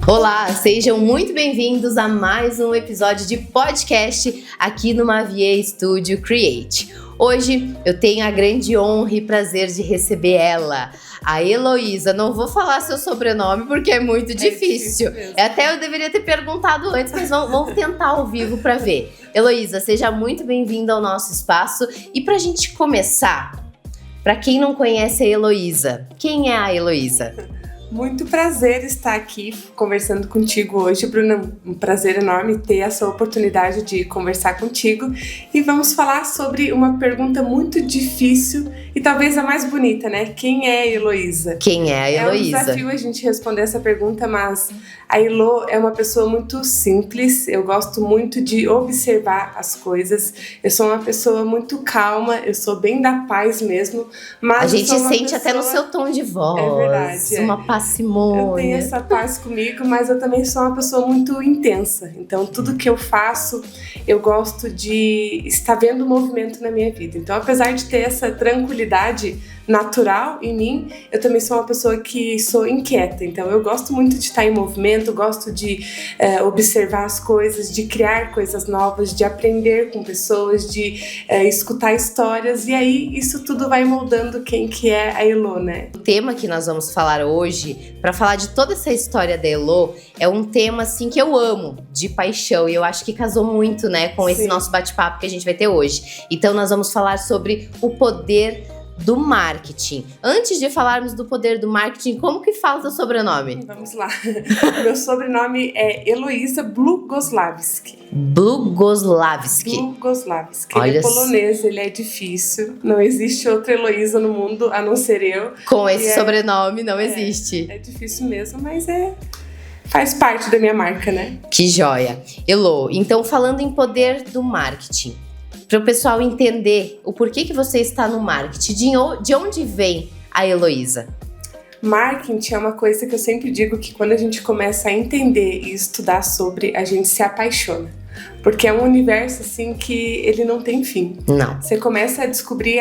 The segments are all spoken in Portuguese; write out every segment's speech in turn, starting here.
Olá, sejam muito bem-vindos a mais um episódio de podcast aqui no Mavier Studio Create. Hoje eu tenho a grande honra e prazer de receber ela, a Heloísa. Não vou falar seu sobrenome porque é muito difícil. Até eu deveria ter perguntado antes, mas vamos tentar ao vivo para ver. Heloísa, seja muito bem-vinda ao nosso espaço. E para a gente começar, para quem não conhece a Heloísa, quem é a Heloísa? Muito prazer estar aqui conversando contigo hoje, Bruna. Um prazer enorme ter essa oportunidade de conversar contigo. E vamos falar sobre uma pergunta muito difícil e talvez a mais bonita, né? Quem é a Heloísa? Quem é a Heloísa? É um desafio a gente responder essa pergunta, mas a Elo é uma pessoa muito simples. Eu gosto muito de observar as coisas. Eu sou uma pessoa muito calma, eu sou bem da paz mesmo. Mas a gente sente até no seu tom de voz. É verdade. Uma parcimônia. Eu tenho essa paz comigo, mas eu também sou uma pessoa muito intensa. Então, tudo que eu faço, eu gosto de estar vendo o movimento na minha vida. Então, apesar de ter essa tranquilidade natural em mim, eu também sou uma pessoa que sou inquieta. Então, eu gosto muito de estar em movimento, gosto de observar as coisas, de criar coisas novas, de aprender com pessoas, de escutar histórias. E aí, isso tudo vai moldando quem que é a Elo, né? O tema que nós vamos falar hoje, para falar de toda essa história da Elo, é um tema assim que eu amo, de paixão. E eu acho que casou muito, né, com esse nosso bate-papo que a gente vai ter hoje. Então, nós vamos falar sobre o poder do marketing. Antes de falarmos do poder do marketing, como que fala o seu sobrenome? Vamos lá. Meu sobrenome é Heloísa Bługosławski. Bługosławski. Ele é polonês, ele é difícil. Não existe outra Heloísa no mundo a não ser eu. Com esse sobrenome não existe. É difícil mesmo, mas faz parte da minha marca, né? Que joia. Elo, então falando em poder do marketing, para o pessoal entender o porquê que você está no marketing, de onde vem a Heloísa? Marketing é uma coisa que eu sempre digo que quando a gente começa a entender e estudar sobre, a gente se apaixona. Porque é um universo assim que ele não tem fim. Não. Você começa a descobrir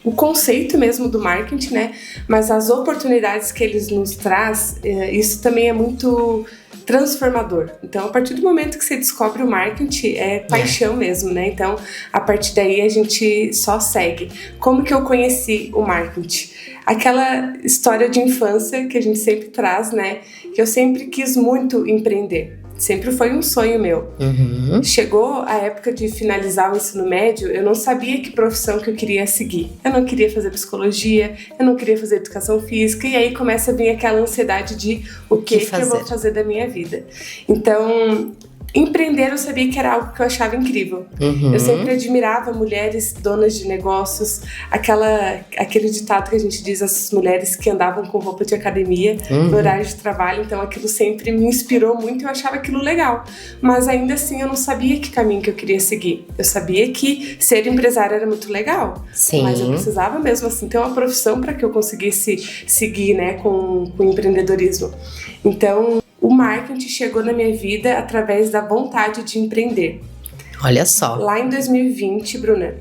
o conceito mesmo do marketing, né? Mas as oportunidades que eles nos traz, isso também é muito transformador. Então, a partir do momento que você descobre o marketing, é paixão mesmo, né? Então, a partir daí a gente só segue. Como que eu conheci o marketing? Aquela história de infância que a gente sempre traz, né? Que eu sempre quis muito empreender. Sempre foi um sonho meu. Uhum. Chegou a época de finalizar o ensino médio, eu não sabia que profissão que eu queria seguir. Eu não queria fazer psicologia, eu não queria fazer educação física, e aí começa a vir aquela ansiedade de o que eu vou fazer da minha vida. Então, empreender eu sabia que era algo que eu achava incrível. Uhum. Eu sempre admirava mulheres donas de negócios, aquele ditado que a gente diz, as mulheres que andavam com roupa de academia no horário de trabalho. Então aquilo sempre me inspirou muito e eu achava aquilo legal. Mas ainda assim eu não sabia que caminho que eu queria seguir. Eu sabia que ser empresária era muito legal. Sim. Mas eu precisava mesmo assim ter uma profissão para que eu conseguisse seguir, né, com o empreendedorismo. Então, o marketing chegou na minha vida através da vontade de empreender. Olha só. Lá em 2020, Bruna,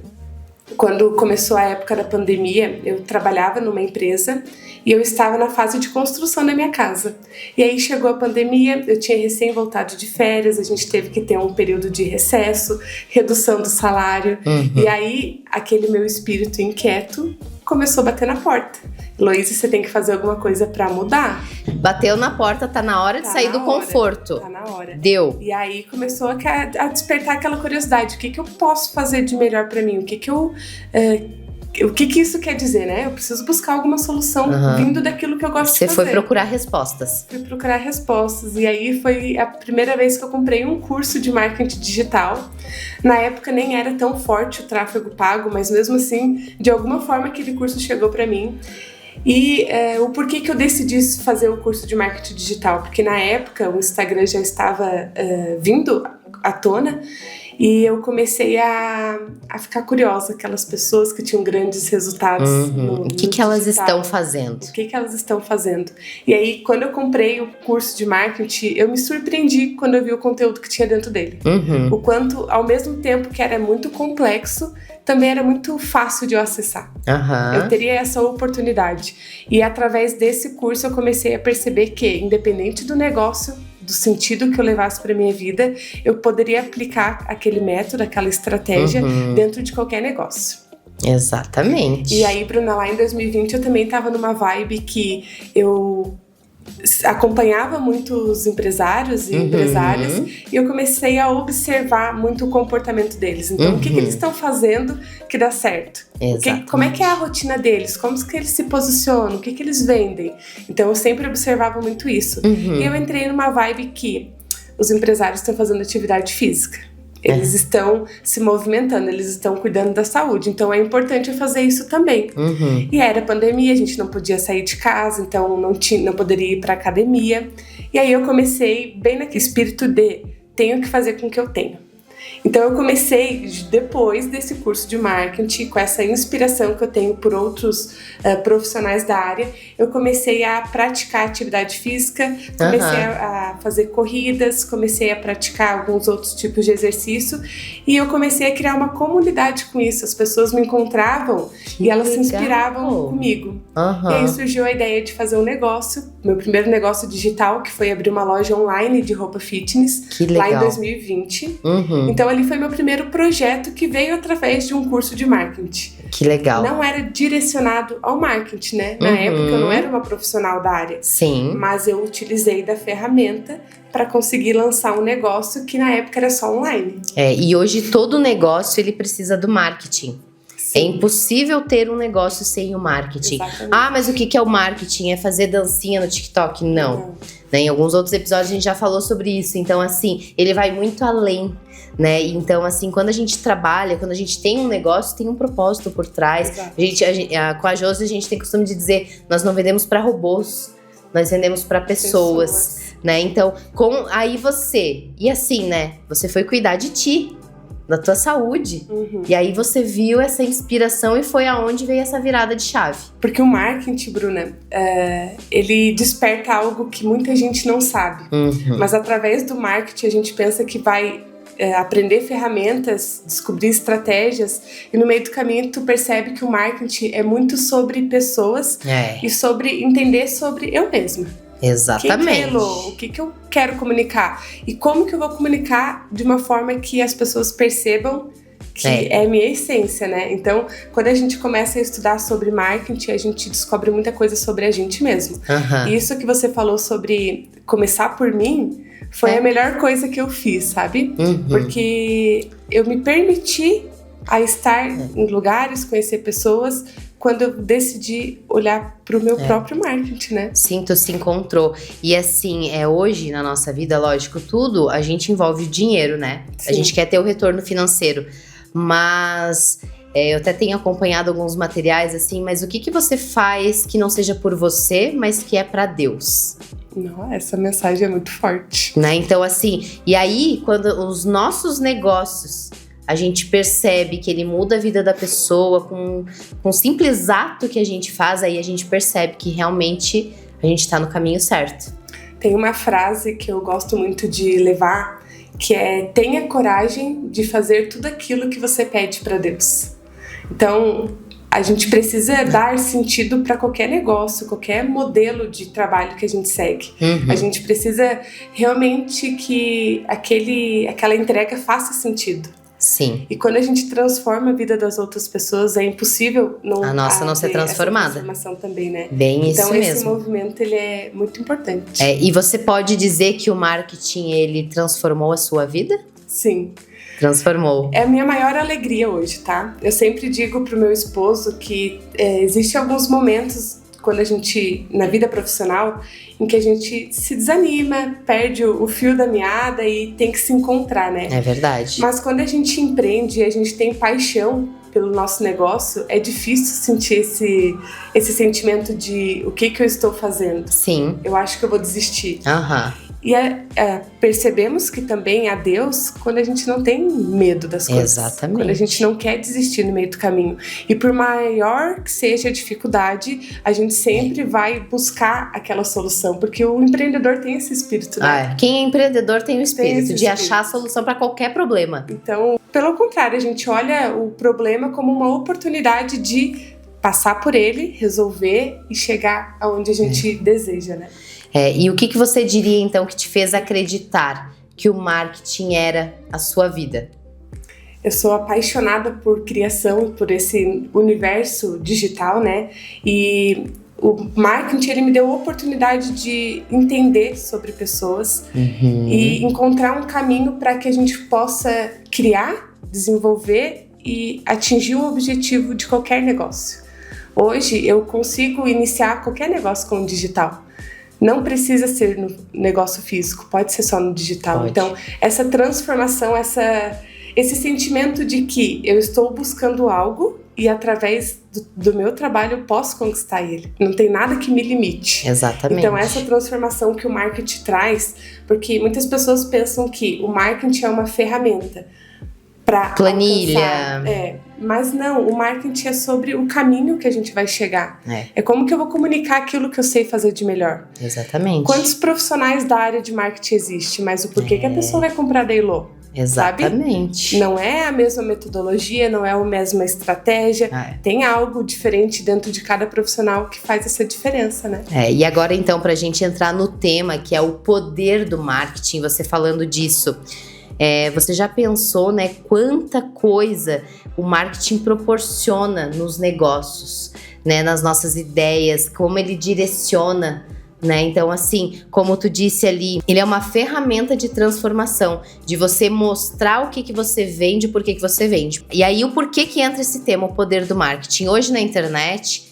quando começou a época da pandemia, eu trabalhava numa empresa e eu estava na fase de construção da minha casa. E aí chegou a pandemia, eu tinha recém voltado de férias, a gente teve que ter um período de recesso, redução do salário. E aí, aquele meu espírito inquieto começou a bater na porta. Heloísa, você tem que fazer alguma coisa pra mudar. Bateu na porta, tá na hora de sair do conforto. Tá na hora. Deu. E aí começou a despertar aquela curiosidade. O que eu posso fazer de melhor pra mim? O que isso quer dizer, né? Eu preciso buscar alguma solução vindo daquilo que eu gosto de fazer. Você foi procurar respostas. Fui procurar respostas. E aí foi a primeira vez que eu comprei um curso de marketing digital. Na época nem era tão forte o tráfego pago, mas mesmo assim, de alguma forma aquele curso chegou pra mim. E o porquê que eu decidi fazer o curso de marketing digital? Porque na época o Instagram já estava vindo à tona E eu comecei a ficar curiosa, aquelas pessoas que tinham grandes resultados no O que elas digital. estão fazendo? O que elas estão fazendo? E aí, quando eu comprei o curso de marketing, eu me surpreendi quando eu vi o conteúdo que tinha dentro dele. O quanto, ao mesmo tempo que era muito complexo, também era muito fácil de eu acessar. Eu teria essa oportunidade. E através desse curso eu comecei a perceber que, independente do negócio, do sentido que eu levasse para minha vida, eu poderia aplicar aquele método, aquela estratégia dentro de qualquer negócio. Exatamente. E aí, Bruna, lá em 2020 eu também estava numa vibe que eu acompanhava muitos empresários e empresárias e eu comecei a observar muito o comportamento deles. Então, o que eles estão fazendo que dá certo? Como é que é a rotina deles? Como que eles se posicionam? O que eles vendem? Então, eu sempre observava muito isso. E eu entrei numa vibe que os empresários estão fazendo atividade física. Eles estão se movimentando, eles estão cuidando da saúde. Então, é importante eu fazer isso também. E era pandemia, a gente não podia sair de casa, então não poderia ir para academia. E aí eu comecei bem naquele espírito de tenho que fazer com o que eu tenho. Então, eu comecei, depois desse curso de marketing, com essa inspiração que eu tenho por outros profissionais da área, eu comecei a praticar atividade física, comecei a fazer corridas, comecei a praticar alguns outros tipos de exercício e eu comecei a criar uma comunidade com isso. As pessoas me encontravam e elas se inspiravam comigo. E aí surgiu a ideia de fazer um negócio, meu primeiro negócio digital, que foi abrir uma loja online de roupa fitness, lá em 2020. Então, ali foi meu primeiro projeto que veio através de um curso de marketing. Que legal. Não era direcionado ao marketing, né? Na época eu não era uma profissional da área. Sim. Mas eu utilizei da ferramenta para conseguir lançar um negócio que na época era só online. E hoje todo negócio ele precisa do marketing. Sim. É impossível ter um negócio sem o marketing. Exatamente. Mas o que é o marketing? É fazer dancinha no TikTok? Não. Né? Em alguns outros episódios a gente já falou sobre isso. Então, assim, ele vai muito além, né? Então, assim, quando a gente trabalha, quando a gente tem um negócio, tem um propósito por trás. Com a Josi, a gente tem costume de dizer, nós não vendemos para robôs, nós vendemos para pessoas, né? Então, aí você, e assim, né? Você foi cuidar de ti, da tua saúde. E aí você viu essa inspiração e foi aonde veio essa virada de chave. Porque o marketing, Bruna, ele desperta algo que muita gente não sabe. Mas através do marketing a gente pensa que vai aprender ferramentas, descobrir estratégias e no meio do caminho tu percebe que o marketing é muito sobre pessoas e sobre entender sobre eu mesma. Exatamente. Quem que é Elô? O que eu quero comunicar? E como que eu vou comunicar de uma forma que as pessoas percebam que é a minha essência, né? Então, quando a gente começa a estudar sobre marketing, a gente descobre muita coisa sobre a gente mesmo. E isso que você falou sobre começar por mim foi a melhor coisa que eu fiz, sabe? Porque eu me permiti a estar em lugares, conhecer pessoas, quando eu decidi olhar para o meu próprio marketing, né? Sim, tu se encontrou. E assim, hoje na nossa vida, lógico, tudo a gente envolve dinheiro, né? Sim. A gente quer ter o retorno financeiro. Mas eu até tenho acompanhado alguns materiais assim, mas o que você faz que não seja por você, mas que é para Deus? Não, essa mensagem é muito forte. Né? Então assim, e aí quando os nossos negócios a gente percebe que ele muda a vida da pessoa com um simples ato que a gente faz, aí a gente percebe que realmente a gente tá no caminho certo. Tem uma frase que eu gosto muito de levar, que é: tenha coragem de fazer tudo aquilo que você pede para Deus. Então, a gente precisa dar sentido para qualquer negócio, qualquer modelo de trabalho que a gente segue. A gente precisa realmente que aquela entrega faça sentido. Sim. E quando a gente transforma a vida das outras pessoas, é impossível a nossa não ser transformada. Essa transformação também, né? Bem então, isso mesmo. Então, esse movimento, ele é muito importante. E você pode dizer que o marketing, ele transformou a sua vida? Sim. Transformou. É a minha maior alegria hoje, tá? Eu sempre digo pro meu esposo que existem alguns momentos quando a gente, na vida profissional, em que a gente se desanima, perde o fio da meada e tem que se encontrar, né? É verdade. Mas quando a gente empreende e a gente tem paixão pelo nosso negócio, é difícil sentir esse sentimento de o que eu estou fazendo. Sim. Eu acho que eu vou desistir. E percebemos que também há Deus quando a gente não tem medo das coisas. Exatamente. Quando a gente não quer desistir no meio do caminho. E por maior que seja a dificuldade, a gente sempre vai buscar aquela solução. Porque o empreendedor tem esse espírito, né? Quem é empreendedor tem o espírito de achar a solução para qualquer problema. Então, pelo contrário, a gente olha o problema como uma oportunidade de passar por ele, resolver e chegar aonde a gente deseja, né? E o que você diria, então, que te fez acreditar que o marketing era a sua vida? Eu sou apaixonada por criação, por esse universo digital, né? E o marketing, ele me deu a oportunidade de entender sobre pessoas e encontrar um caminho para que a gente possa criar, desenvolver e atingir o objetivo de qualquer negócio. Hoje, eu consigo iniciar qualquer negócio com o digital. Não precisa ser no negócio físico, pode ser só no digital. Pode. Então, essa transformação, esse sentimento de que eu estou buscando algo e através do meu trabalho eu posso conquistar ele. Não tem nada que me limite. Exatamente. Então, essa transformação que o marketing traz, porque muitas pessoas pensam que o marketing é uma ferramenta para planilha. Mas não, o marketing é sobre o caminho que a gente vai chegar. É como que eu vou comunicar aquilo que eu sei fazer de melhor. Exatamente. Quantos profissionais da área de marketing existem, mas o porquê que a pessoa vai comprar da Elo? Exatamente. Sabe? Não é a mesma metodologia, não é a mesma estratégia. Tem algo diferente dentro de cada profissional que faz essa diferença, né? E agora então, pra gente entrar no tema, que é o poder do marketing, você falando disso, você já pensou, né, quanta coisa o marketing proporciona nos negócios, né, nas nossas ideias, como ele direciona, né? Então, assim, como tu disse ali, ele é uma ferramenta de transformação, de você mostrar o que você vende, por que você vende. E aí, o porquê que entra esse tema, o poder do marketing? Hoje na internet,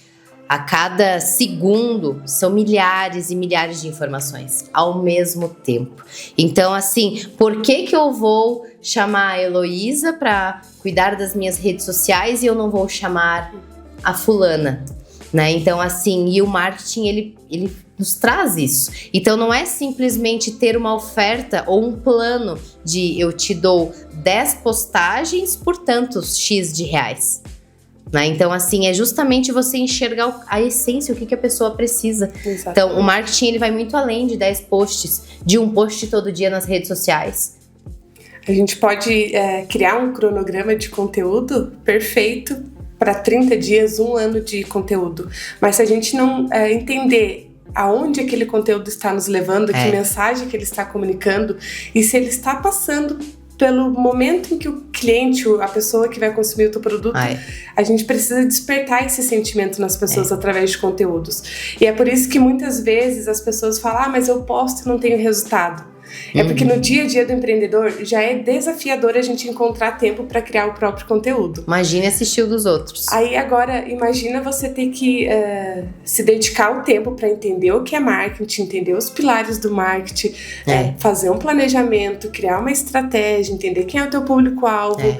a cada segundo, são milhares e milhares de informações ao mesmo tempo. Então, assim, por que eu vou chamar a Heloísa para cuidar das minhas redes sociais e eu não vou chamar a fulana, né? Então, assim, e o marketing, ele nos traz isso. Então, não é simplesmente ter uma oferta ou um plano de eu te dou 10 postagens por tantos X de reais. Né? Então, assim, é justamente você enxergar a essência, o que a pessoa precisa. Exatamente. Então, o marketing, ele vai muito além de 10 posts, de um post todo dia nas redes sociais. A gente pode criar um cronograma de conteúdo perfeito para 30 dias, 1 ano de conteúdo. Mas se a gente não entender aonde aquele conteúdo está nos levando, que mensagem que ele está comunicando, e se ele está passando pelo momento em que o cliente, a pessoa que vai consumir o teu produto, a gente precisa despertar esse sentimento nas pessoas através de conteúdos. E é por isso que muitas vezes as pessoas falam, mas eu posto e não tenho resultado. É porque no dia a dia do empreendedor já é desafiador a gente encontrar tempo para criar o próprio conteúdo. Imagine assistir o dos outros. Aí agora, imagina você ter que se dedicar o tempo para entender o que é marketing, entender os pilares do marketing, fazer um planejamento, criar uma estratégia, entender quem é o teu público-alvo,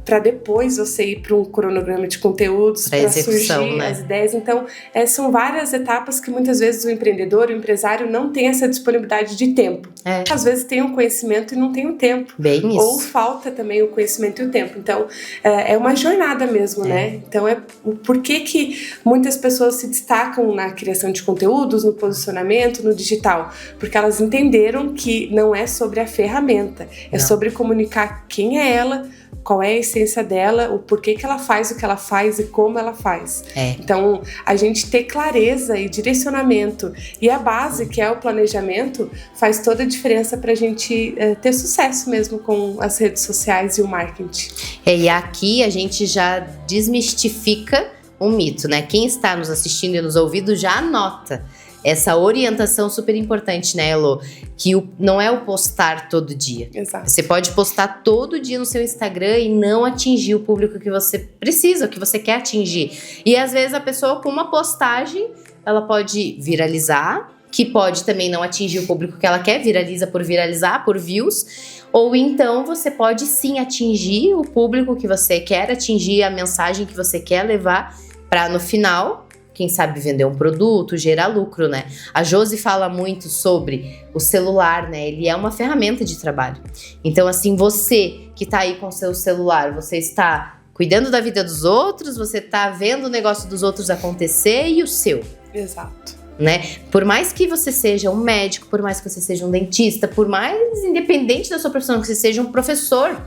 para depois você ir para um cronograma de conteúdos, para surgir as ideias. Então, são várias etapas que muitas vezes o empreendedor, o empresário não tem essa disponibilidade de tempo. Às vezes tem o conhecimento e não tem o tempo. Bem isso. Ou falta também o conhecimento e o tempo. Então, é uma jornada mesmo, né? Então, o porquê que muitas pessoas se destacam na criação de conteúdos, no posicionamento, no digital? Porque elas entenderam que não é sobre a ferramenta, é sobre comunicar quem é ela, qual é a essência dela, o porquê que ela faz o que ela faz e como ela faz. Então, a gente ter clareza e direcionamento e a base, que é o planejamento, faz toda a diferença pra gente ter sucesso mesmo com as redes sociais e o marketing. E aqui a gente já desmistifica um mito, né? Quem está nos assistindo e nos ouvindo já anota essa orientação super importante, né, Elo? Que não é o postar todo dia. Exato. Você pode postar todo dia no seu Instagram e não atingir o público que você precisa, o que você quer atingir. E às vezes a pessoa com uma postagem, ela pode viralizar, que pode também não atingir o público que ela quer, viraliza por viralizar, por views. Ou então você pode sim atingir o público que você quer, atingir a mensagem que você quer levar para no final quem sabe vender um produto, gerar lucro, né? A Josi fala muito sobre o celular, né? Ele é uma ferramenta de trabalho. Então, assim, você que tá aí com o seu celular, você está cuidando da vida dos outros, você tá vendo o negócio dos outros acontecer e o seu. Exato. Né? Por mais que você seja um médico, por mais que você seja um dentista, por mais independente da sua profissão, que você seja um professor,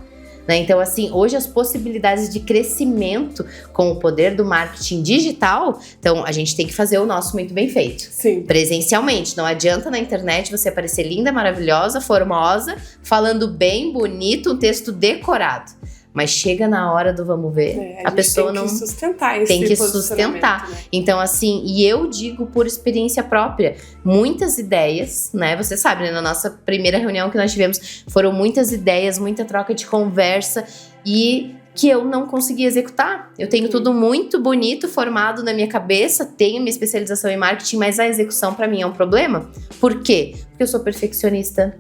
né? Então, assim, hoje as possibilidades de crescimento com o poder do marketing digital, então a gente tem que fazer o nosso muito bem feito. Sim. Presencialmente, não adianta na internet você aparecer linda, maravilhosa, formosa, falando bem, bonito, um texto decorado. Mas chega na hora do vamos ver, a pessoa não... Tem que sustentar esse tem que posicionamento, sustentar. né? Então, assim, e eu digo por experiência própria, muitas ideias, né? Você sabe, né? Na nossa primeira reunião que nós tivemos, foram muitas ideias, muita troca de conversa e que eu não consegui executar. Eu tenho tudo muito bonito, formado na minha cabeça, tenho minha especialização em marketing, mas a execução pra mim é um problema. Por quê? Porque eu sou perfeccionista.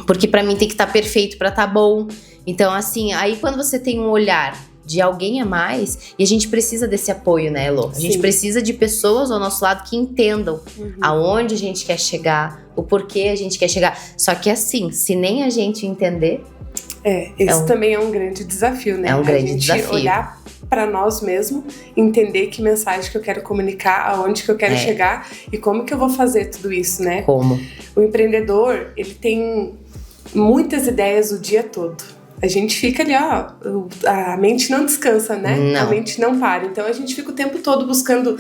Porque pra mim tem que estar perfeito pra estar bom. Então, assim, aí quando você tem um olhar de alguém a mais, e a gente precisa desse apoio, né, Elô? A gente precisa de pessoas ao nosso lado que entendam aonde a gente quer chegar, o porquê a gente quer chegar. Só que assim, se nem a gente entender... Esse também é um grande desafio, né? É um grande desafio. A gente olhar para nós mesmos, entender que mensagem que eu quero comunicar, aonde que eu quero chegar e como que eu vou fazer tudo isso, né? Como? O empreendedor, ele tem muitas ideias o dia todo. A gente fica ali, ó, a mente não descansa, né? Não. A mente não para. Então, a gente fica o tempo todo buscando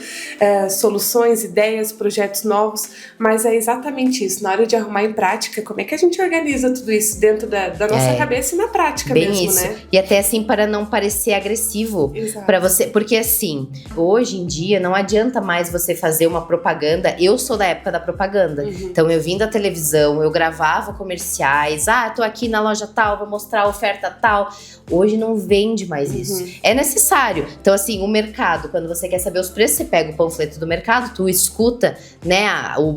soluções, ideias, projetos novos, mas é exatamente isso. Na hora de arrumar em prática, como é que a gente organiza tudo isso dentro da nossa cabeça e na prática bem mesmo, isso. né? E até assim, para não parecer agressivo para você. Porque assim, hoje em dia, não adianta mais você fazer uma propaganda. Eu sou da época da propaganda. Então, eu vim da televisão, eu gravava comerciais. Tô aqui na loja tal, vou mostrar a oferta tal. Hoje não vende mais isso. É necessário. Então, assim, o mercado, quando você quer saber os preços, você pega o panfleto do mercado, tu escuta, né,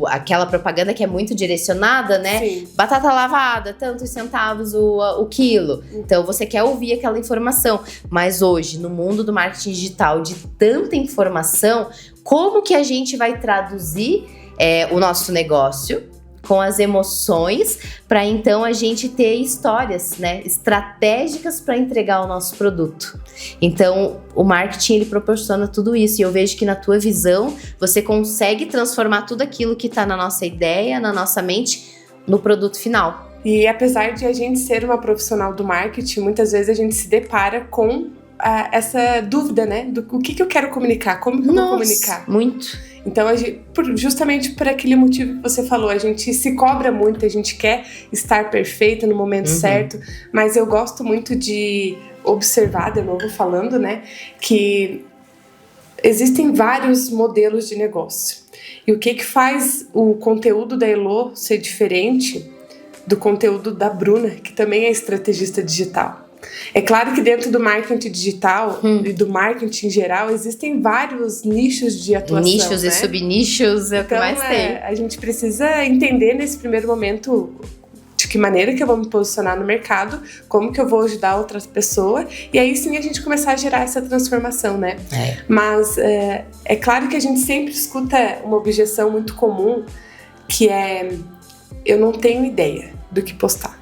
aquela propaganda que é muito direcionada, né? Sim. Batata lavada, tantos centavos o quilo. Então, você quer ouvir aquela informação. Mas hoje, no mundo do marketing digital, de tanta informação, como que a gente vai traduzir o nosso negócio com as emoções, para então a gente ter histórias, né, estratégicas para entregar o nosso produto. Então, o marketing, ele proporciona tudo isso, e eu vejo que na tua visão, você consegue transformar tudo aquilo que está na nossa ideia, na nossa mente, no produto final. E apesar de a gente ser uma profissional do marketing, muitas vezes a gente se depara com essa dúvida, né, do o que eu quero comunicar, como que eu vou comunicar. Muito. Então, justamente por aquele motivo que você falou, a gente se cobra muito, a gente quer estar perfeita no momento certo, mas eu gosto muito de observar, de novo falando, né, que existem vários modelos de negócio. E o que faz o conteúdo da Elô ser diferente do conteúdo da Bruna, que também é estrategista digital? É claro que dentro do marketing digital e do marketing em geral, existem vários nichos de atuação, nichos, né? E subnichos, é o que mais tem. A gente precisa entender nesse primeiro momento de que maneira que eu vou me posicionar no mercado, como que eu vou ajudar outras pessoas, e aí sim a gente começar a gerar essa transformação, né? Mas é claro que a gente sempre escuta uma objeção muito comum, que é: eu não tenho ideia do que postar.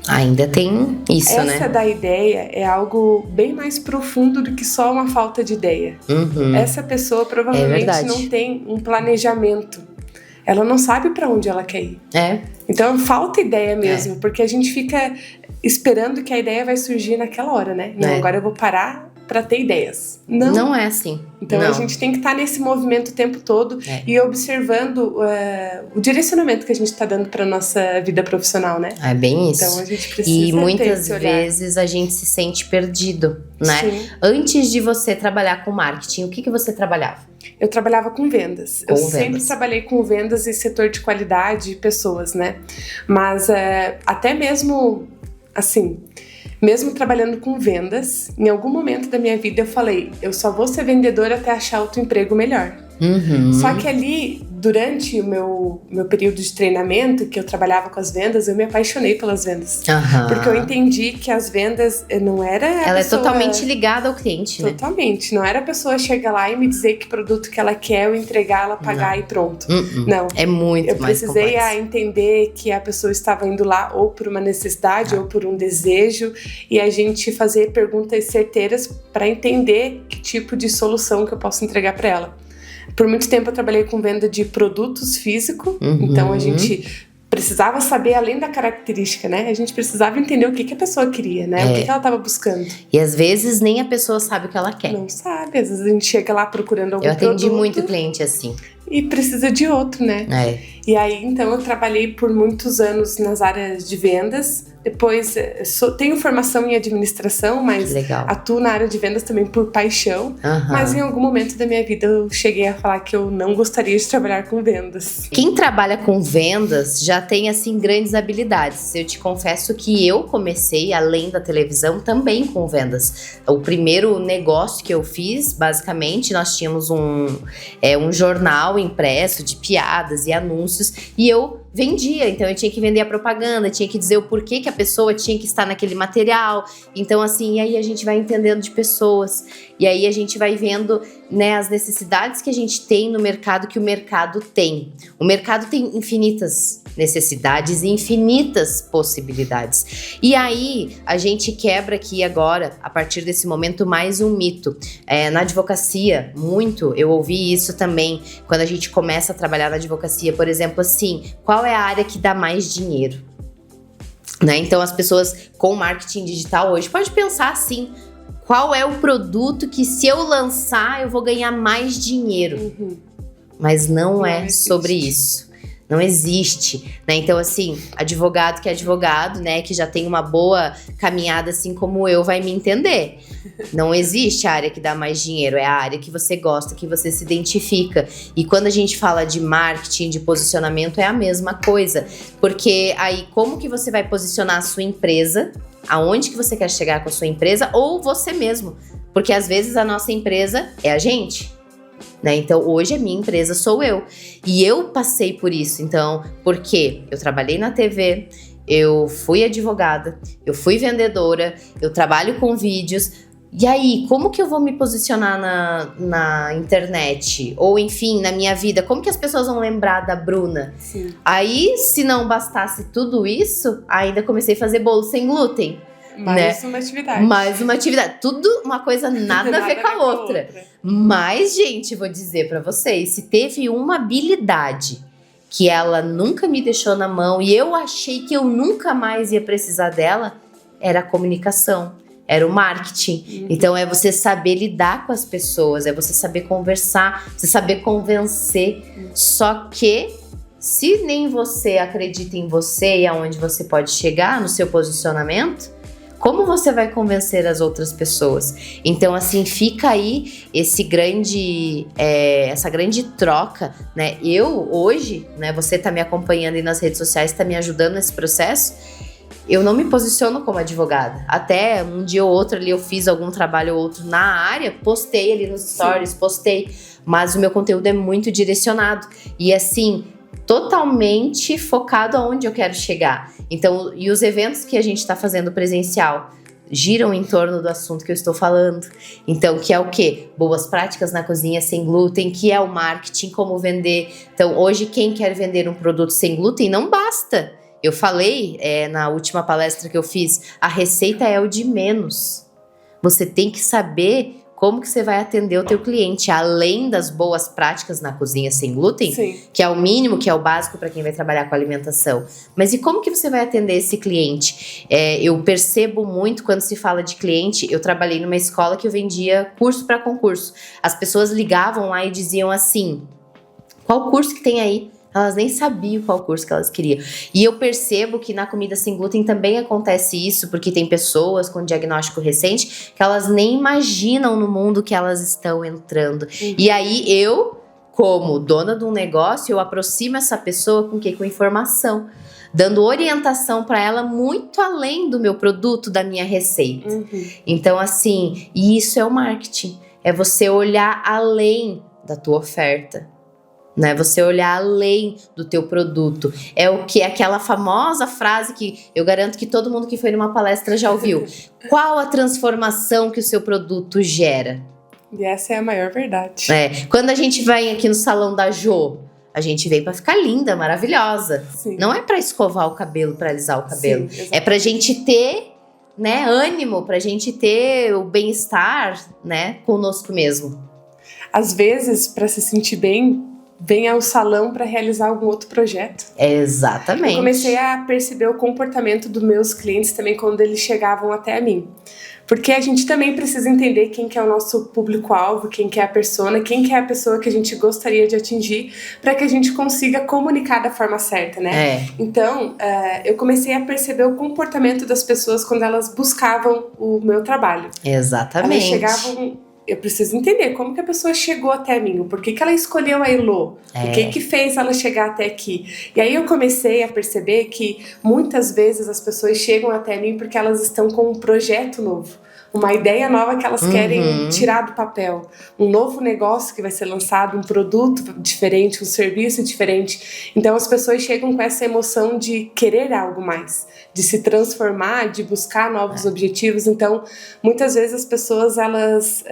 Ainda tem isso, né? Essa da ideia é algo bem mais profundo do que só uma falta de ideia. Essa pessoa provavelmente não tem um planejamento. Ela não sabe para onde ela quer ir. Então falta ideia mesmo, porque a gente fica esperando que a ideia vai surgir naquela hora, né? Não, agora eu vou parar para ter ideias. Não é assim. Então a gente tem que estar nesse movimento o tempo todo e observando o direcionamento que a gente está dando para nossa vida profissional, né? É bem isso. Então a gente precisa e muitas vezes a gente se sente perdido, né? Sim. Antes de você trabalhar com marketing, o que você trabalhava? Eu trabalhava com vendas. Sempre trabalhei com vendas e setor de qualidade e pessoas, né? Mas até mesmo, assim, mesmo trabalhando com vendas, em algum momento da minha vida eu falei, eu só vou ser vendedora até achar outro emprego melhor. Só que ali, durante o meu período de treinamento, que eu trabalhava com as vendas, eu me apaixonei pelas vendas. Porque eu entendi que as vendas não era... Ela é totalmente ligada ao cliente, né? Totalmente. Não era a pessoa chegar lá e me dizer que produto que ela quer, eu entregar, ela pagar e pronto. Não. É muito mais complexo. Eu precisei entender que a pessoa estava indo lá ou por uma necessidade ou por um desejo, e a gente fazer perguntas certeiras para entender que tipo de solução que eu posso entregar para ela. Por muito tempo eu trabalhei com venda de produtos físicos, então a gente precisava saber além da característica, né? A gente precisava entender o que a pessoa queria, né? O que ela estava buscando. E às vezes nem a pessoa sabe o que ela quer. Não sabe, às vezes a gente chega lá procurando algum produto. Eu atendi muito cliente assim. E precisa de outro, né? E aí, então, eu trabalhei por muitos anos nas áreas de vendas. Depois, tenho formação em administração, mas atuo na área de vendas também por paixão. Mas em algum momento da minha vida, eu cheguei a falar que eu não gostaria de trabalhar com vendas. Quem trabalha com vendas já tem, assim, grandes habilidades. Eu te confesso que eu comecei, além da televisão, também com vendas. O primeiro negócio que eu fiz, basicamente, nós tínhamos um jornal impresso de piadas e anúncios, e eu vendia, então eu tinha que vender a propaganda, tinha que dizer o porquê que a pessoa tinha que estar naquele material. Então assim, e aí a gente vai entendendo de pessoas, e aí a gente vai vendo, né, as necessidades que a gente tem no mercado, que o mercado tem. O mercado tem infinitas necessidades e infinitas possibilidades. E aí a gente quebra aqui agora, a partir desse momento, mais um mito. Na advocacia, muito, eu ouvi isso também, quando a gente começa a trabalhar na advocacia, por exemplo, assim, qual é a área que dá mais dinheiro? Né? Então as pessoas com marketing digital hoje, pode pensar assim, qual é o produto que se eu lançar eu vou ganhar mais dinheiro? Mas não é sobre isso. Não existe, né? Então, assim, advogado que é advogado, né? Que já tem uma boa caminhada, assim como eu, vai me entender. Não existe a área que dá mais dinheiro, é a área que você gosta, que você se identifica. E quando a gente fala de marketing, de posicionamento, é a mesma coisa. Porque aí, como que você vai posicionar a sua empresa? Aonde que você quer chegar com a sua empresa? Ou você mesmo? Porque às vezes a nossa empresa é a gente. Né? Então, hoje a minha empresa sou eu. E eu passei por isso. Então, porque eu trabalhei na TV, eu fui advogada, eu fui vendedora, eu trabalho com vídeos. E aí, como que eu vou me posicionar na internet? Ou, enfim, na minha vida? Como que as pessoas vão lembrar da Bruna? Sim. Aí, se não bastasse tudo isso, ainda comecei a fazer bolo sem glúten. Mais uma atividade. Mais uma atividade. Tudo uma coisa nada a ver com a outra. Mas, gente, vou dizer pra vocês, se teve uma habilidade que ela nunca me deixou na mão e eu achei que eu nunca mais ia precisar dela, era a comunicação, era o marketing. Então, é você saber lidar com as pessoas, é você saber conversar, você saber convencer. Só que, se nem você acredita em você e aonde você pode chegar no seu posicionamento, como você vai convencer as outras pessoas? Então, assim, fica aí essa grande troca, né? Eu, hoje, né, você tá me acompanhando aí nas redes sociais, tá me ajudando nesse processo, eu não me posiciono como advogada. Até um dia ou outro ali eu fiz algum trabalho ou outro na área, postei ali nos stories, postei. Mas o meu conteúdo é muito direcionado. E assim, totalmente focado aonde eu quero chegar. Então, e os eventos que a gente está fazendo presencial giram em torno do assunto que eu estou falando. Então, que é o quê? Boas práticas na cozinha sem glúten, que é o marketing, como vender. Então, hoje, quem quer vender um produto sem glúten, não basta. Eu falei na última palestra que eu fiz, a receita é o de menos. Você tem que saber como que você vai atender o teu cliente, além das boas práticas na cozinha sem glúten, Sim. que é o mínimo, que é o básico para quem vai trabalhar com alimentação. Mas e como que você vai atender esse cliente? Eu percebo muito quando se fala de cliente, eu trabalhei numa escola que eu vendia curso para concurso. As pessoas ligavam lá e diziam assim, qual curso que tem aí? Elas nem sabiam qual curso que elas queriam. E eu percebo que na comida sem glúten também acontece isso, porque tem pessoas com diagnóstico recente que elas nem imaginam no mundo que elas estão entrando. E aí eu, como dona de um negócio, eu aproximo essa pessoa com o quê? Com informação. Dando orientação para ela muito além do meu produto, da minha receita. Então, assim, e isso é o marketing. É você olhar além da tua oferta. né? Você olhar além do teu produto. É o que aquela famosa frase que eu garanto que todo mundo que foi numa palestra já ouviu. Qual a transformação que o seu produto gera? E essa é a maior verdade. Quando a gente vai aqui no salão da Jo, a gente vem pra ficar linda, maravilhosa. Sim. Não é pra escovar o cabelo, pra alisar o cabelo. Sim, é pra gente ter, né, ânimo, pra gente ter o bem-estar, né, conosco mesmo. Às vezes, pra se sentir bem, vem ao salão para realizar algum outro projeto. Exatamente. Eu comecei a perceber o comportamento dos meus clientes também quando eles chegavam até a mim. Porque a gente também precisa entender quem que é o nosso público-alvo, quem que é a persona, quem que é a pessoa que a gente gostaria de atingir, para que a gente consiga comunicar da forma certa, né? Então, eu comecei a perceber o comportamento das pessoas quando elas buscavam o meu trabalho. Exatamente. Elas chegavam... Eu preciso entender como que a pessoa chegou até mim, por que ela escolheu a Elo, o que fez ela chegar até aqui. E aí eu comecei a perceber que muitas vezes as pessoas chegam até mim porque elas estão com um projeto novo, uma ideia nova que elas querem tirar do papel, um novo negócio que vai ser lançado, um produto diferente, um serviço diferente. Então as pessoas chegam com essa emoção de querer algo mais, de se transformar, de buscar novos objetivos. Então muitas vezes as pessoas elas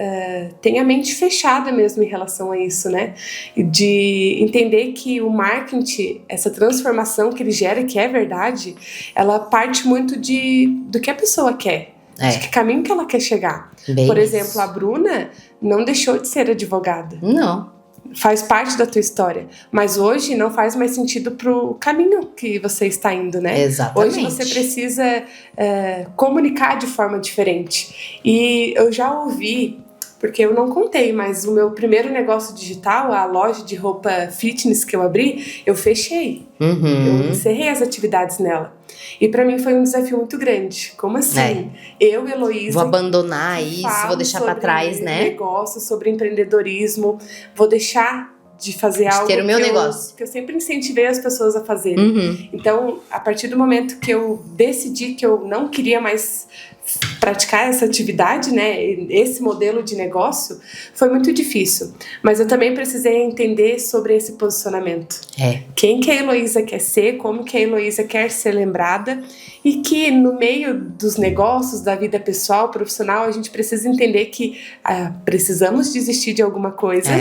têm a mente fechada mesmo em relação a isso, né? De entender que o marketing, essa transformação que ele gera, que é verdade, ela parte muito do que a pessoa quer. De que caminho que ela quer chegar. Por exemplo, a Bruna não deixou de ser advogada. Não. Faz parte da tua história. Mas hoje não faz mais sentido pro caminho que você está indo, né? Exatamente. Hoje você precisa comunicar de forma diferente. E eu já ouvi, porque eu não contei, mas o meu primeiro negócio digital, a loja de roupa fitness que eu abri, eu fechei. Eu encerrei as atividades nela. E pra mim foi um desafio muito grande. Como assim? Eu, Heloísa... Vou abandonar isso, vou deixar pra trás, né? Negócio, sobre empreendedorismo. Vou deixar de fazer algo ter o meu negócio. Que eu sempre incentivei as pessoas a fazerem. Então, a partir do momento que eu decidi que eu não queria mais praticar essa atividade, né, esse modelo de negócio, foi muito difícil. Mas eu também precisei entender sobre esse posicionamento. Quem que a Heloísa quer ser, como que a Heloísa quer ser lembrada, e que no meio dos negócios, da vida pessoal, profissional, a gente precisa entender que precisamos desistir de alguma coisa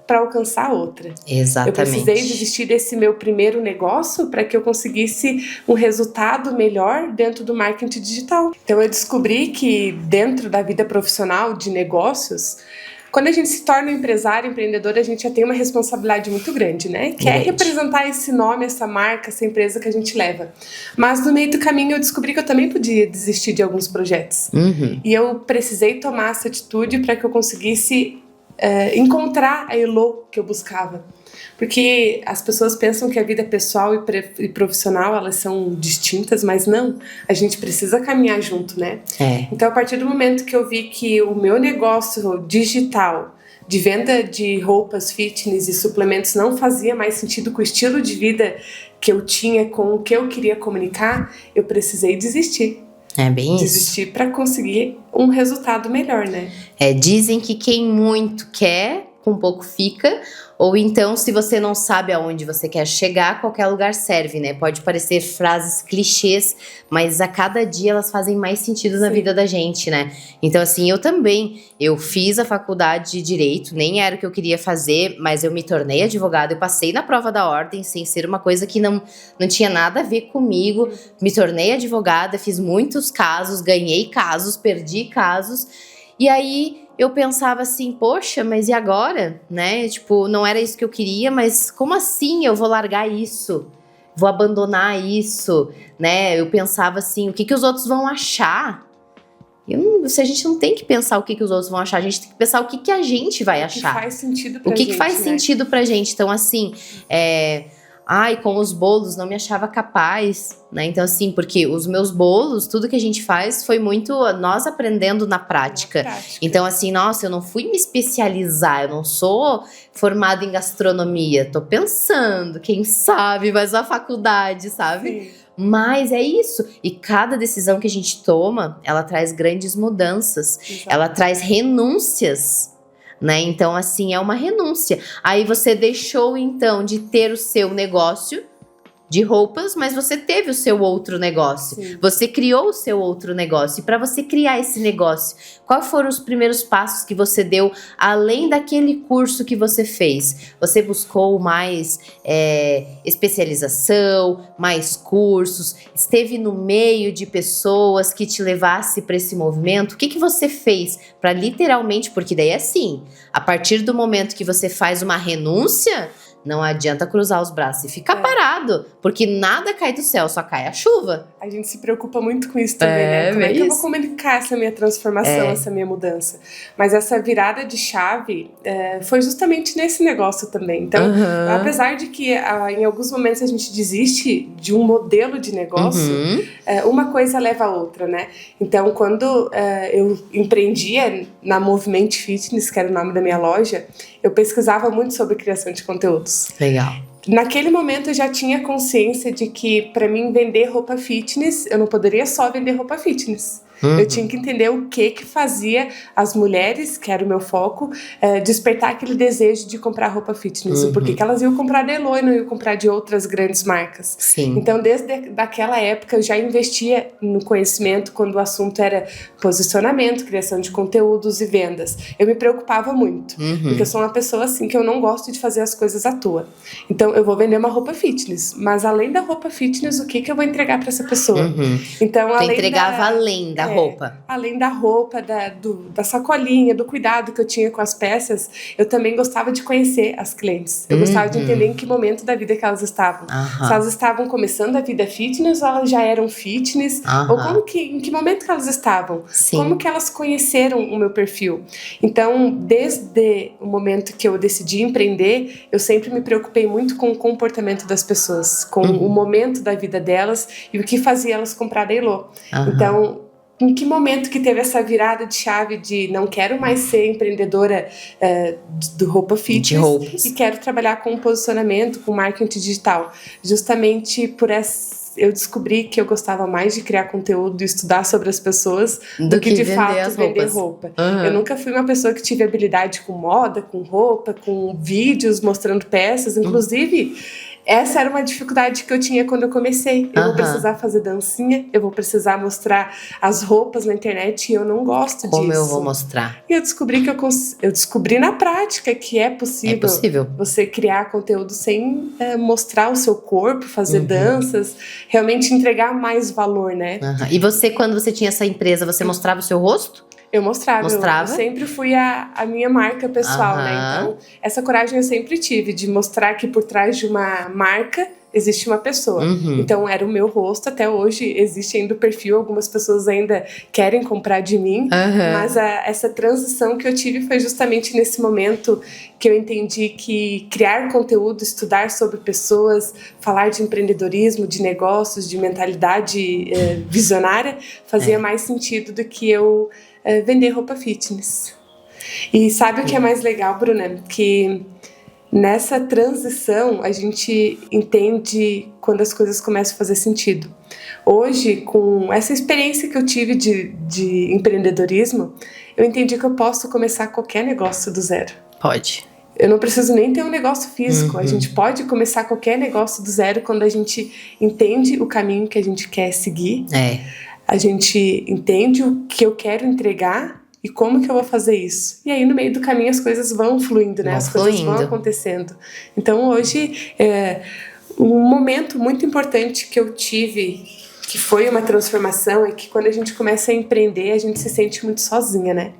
para alcançar outra. Exatamente. Eu precisei desistir desse meu primeiro negócio para que eu conseguisse um resultado melhor dentro do marketing digital. Então eu descobri que dentro da vida profissional de negócios, quando a gente se torna um empresário, empreendedor, a gente já tem uma responsabilidade muito grande, né? Que é representar esse nome, essa marca, essa empresa que a gente leva. Mas no meio do caminho eu descobri que eu também podia desistir de alguns projetos. E eu precisei tomar essa atitude para que eu conseguisse encontrar a Elo que eu buscava. Porque as pessoas pensam que a vida pessoal e profissional, elas são distintas, mas não. A gente precisa caminhar junto, né? Então, a partir do momento que eu vi que o meu negócio digital de venda de roupas fitness e suplementos não fazia mais sentido com o estilo de vida que eu tinha, com o que eu queria comunicar, eu precisei desistir. Bem desistir para conseguir um resultado melhor, né? Dizem que quem muito quer, com pouco fica. Ou então, se você não sabe aonde você quer chegar, qualquer lugar serve, né? Pode parecer frases clichês, mas a cada dia elas fazem mais sentido na vida da gente, né? Então, assim, eu fiz a faculdade de Direito, nem era o que eu queria fazer, mas eu me tornei advogada, eu passei na prova da ordem, sem ser uma coisa que não tinha nada a ver comigo. Me tornei advogada, fiz muitos casos, ganhei casos, perdi casos, e aí eu pensava assim, poxa, mas e agora, né? Tipo, não era isso que eu queria, mas como assim eu vou largar isso? Vou abandonar isso, né? Eu pensava assim, o que os outros vão achar? Se a gente não tem que pensar o que os outros vão achar, a gente tem que pensar o que a gente vai achar. O que faz sentido pra gente. O que faz sentido pra gente. Então, assim, com os bolos não me achava capaz, né? Então, assim, porque os meus bolos, tudo que a gente faz foi muito nós aprendendo na prática. Então, assim, nossa, eu não fui me especializar, eu não sou formada em gastronomia. Tô pensando, quem sabe, mas a faculdade, sabe? Sim. Mas é isso. E cada decisão que a gente toma, ela traz grandes mudanças. Exato. Ela traz renúncias. né? Então, assim, é uma renúncia. Aí você deixou, então, de ter o seu negócio de roupas, mas você teve o seu outro negócio. Sim. Você criou o seu outro negócio. E para você criar esse negócio, quais foram os primeiros passos que você deu, além daquele curso que você fez? Você buscou mais especialização, mais cursos? Esteve no meio de pessoas que te levasse para esse movimento? O que você fez para literalmente, porque daí é assim, a partir do momento que você faz uma renúncia, não adianta cruzar os braços e ficar parado, porque nada cai do céu, só cai a chuva. A gente se preocupa muito com isso também, né? Como é que eu vou comunicar essa minha transformação, essa minha mudança? Mas essa virada de chave foi justamente nesse negócio também. Então, apesar de que em alguns momentos a gente desiste de um modelo de negócio, uma coisa leva a outra, né? Então, quando eu empreendia na Movement Fitness, que era o nome da minha loja, eu pesquisava muito sobre criação de conteúdos. Legal. Naquele momento eu já tinha consciência de que para mim vender roupa fitness, eu não poderia só vender roupa fitness. Eu tinha que entender o que fazia as mulheres, que era o meu foco, despertar aquele desejo de comprar roupa fitness. Por que elas iam comprar da Elo e não iam comprar de outras grandes marcas. Sim. Então, desde daquela época, eu já investia no conhecimento quando o assunto era posicionamento, criação de conteúdos e vendas. Eu me preocupava muito, porque eu sou uma pessoa assim que eu não gosto de fazer as coisas à toa. Então, eu vou vender uma roupa fitness, mas além da roupa fitness, o que eu vou entregar para essa pessoa? Então, tu entregava além da roupa. Além da roupa, da sacolinha, do cuidado que eu tinha com as peças, eu também gostava de conhecer as clientes. Eu gostava de entender em que momento da vida que elas estavam. Se elas estavam começando a vida fitness ou elas já eram fitness, ou em que momento que elas estavam. Sim. Como que elas conheceram o meu perfil. Então, desde o momento que eu decidi empreender, eu sempre me preocupei muito com o comportamento das pessoas, com o momento da vida delas e o que fazia elas comprar da Elo. Então, em que momento que teve essa virada de chave de não quero mais ser empreendedora de roupa fitness e quero trabalhar com posicionamento, com marketing digital? Justamente por eu descobri que eu gostava mais de criar conteúdo e estudar sobre as pessoas do que de fato vender roupa. Eu nunca fui uma pessoa que tive habilidade com moda, com roupa, com vídeos mostrando peças. Inclusive, essa era uma dificuldade que eu tinha quando eu comecei. Eu vou precisar fazer dancinha, eu vou precisar mostrar as roupas na internet e eu não gosto disso. Como eu vou mostrar? E eu descobri eu descobri na prática que é possível você criar conteúdo sem mostrar o seu corpo, fazer danças, realmente entregar mais valor, né? E você, quando você tinha essa empresa, você mostrava o seu rosto? Eu mostrava. Eu sempre fui a minha marca pessoal, né? Então, essa coragem eu sempre tive de mostrar que por trás de uma marca existe uma pessoa. Então, era o meu rosto. Até hoje existe ainda o perfil. Algumas pessoas ainda querem comprar de mim. Mas essa transição que eu tive foi justamente nesse momento que eu entendi que criar conteúdo, estudar sobre pessoas, falar de empreendedorismo, de negócios, de mentalidade visionária, fazia mais sentido do que eu vender roupa fitness. E sabe o que é mais legal, Bruna? Que nessa transição a gente entende quando as coisas começam a fazer sentido. Hoje, com essa experiência que eu tive de empreendedorismo, eu entendi que eu posso começar qualquer negócio do zero. Pode. Eu não preciso nem ter um negócio físico. A gente pode começar qualquer negócio do zero quando a gente entende o caminho que a gente quer seguir. A gente entende o que eu quero entregar e como que eu vou fazer isso. E aí, no meio do caminho, as coisas vão fluindo, né? Coisas vão acontecendo. Então, hoje, um momento muito importante que eu tive, que foi uma transformação, é que quando a gente começa a empreender, a gente se sente muito sozinha, né?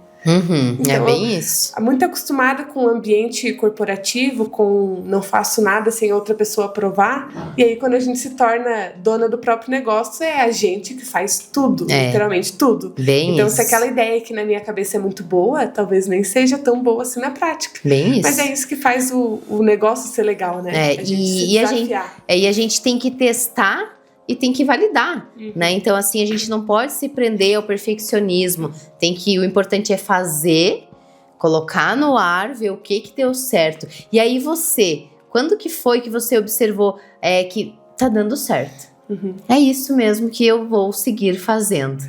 Então, é bem isso. Muito acostumada com o ambiente corporativo, com não faço nada sem outra pessoa aprovar. E aí, quando a gente se torna dona do próprio negócio, é a gente que faz tudo, literalmente tudo. Então, se aquela ideia que na minha cabeça é muito boa, talvez nem seja tão boa assim na prática. Mas é isso que faz o negócio ser legal, né? A gente se desafiar. E a gente tem que testar e tem que validar, né? Então, assim, a gente não pode se prender ao perfeccionismo. O importante é fazer, colocar no ar, ver o que deu certo. E aí quando que foi que você observou que tá dando certo? É isso mesmo que eu vou seguir fazendo.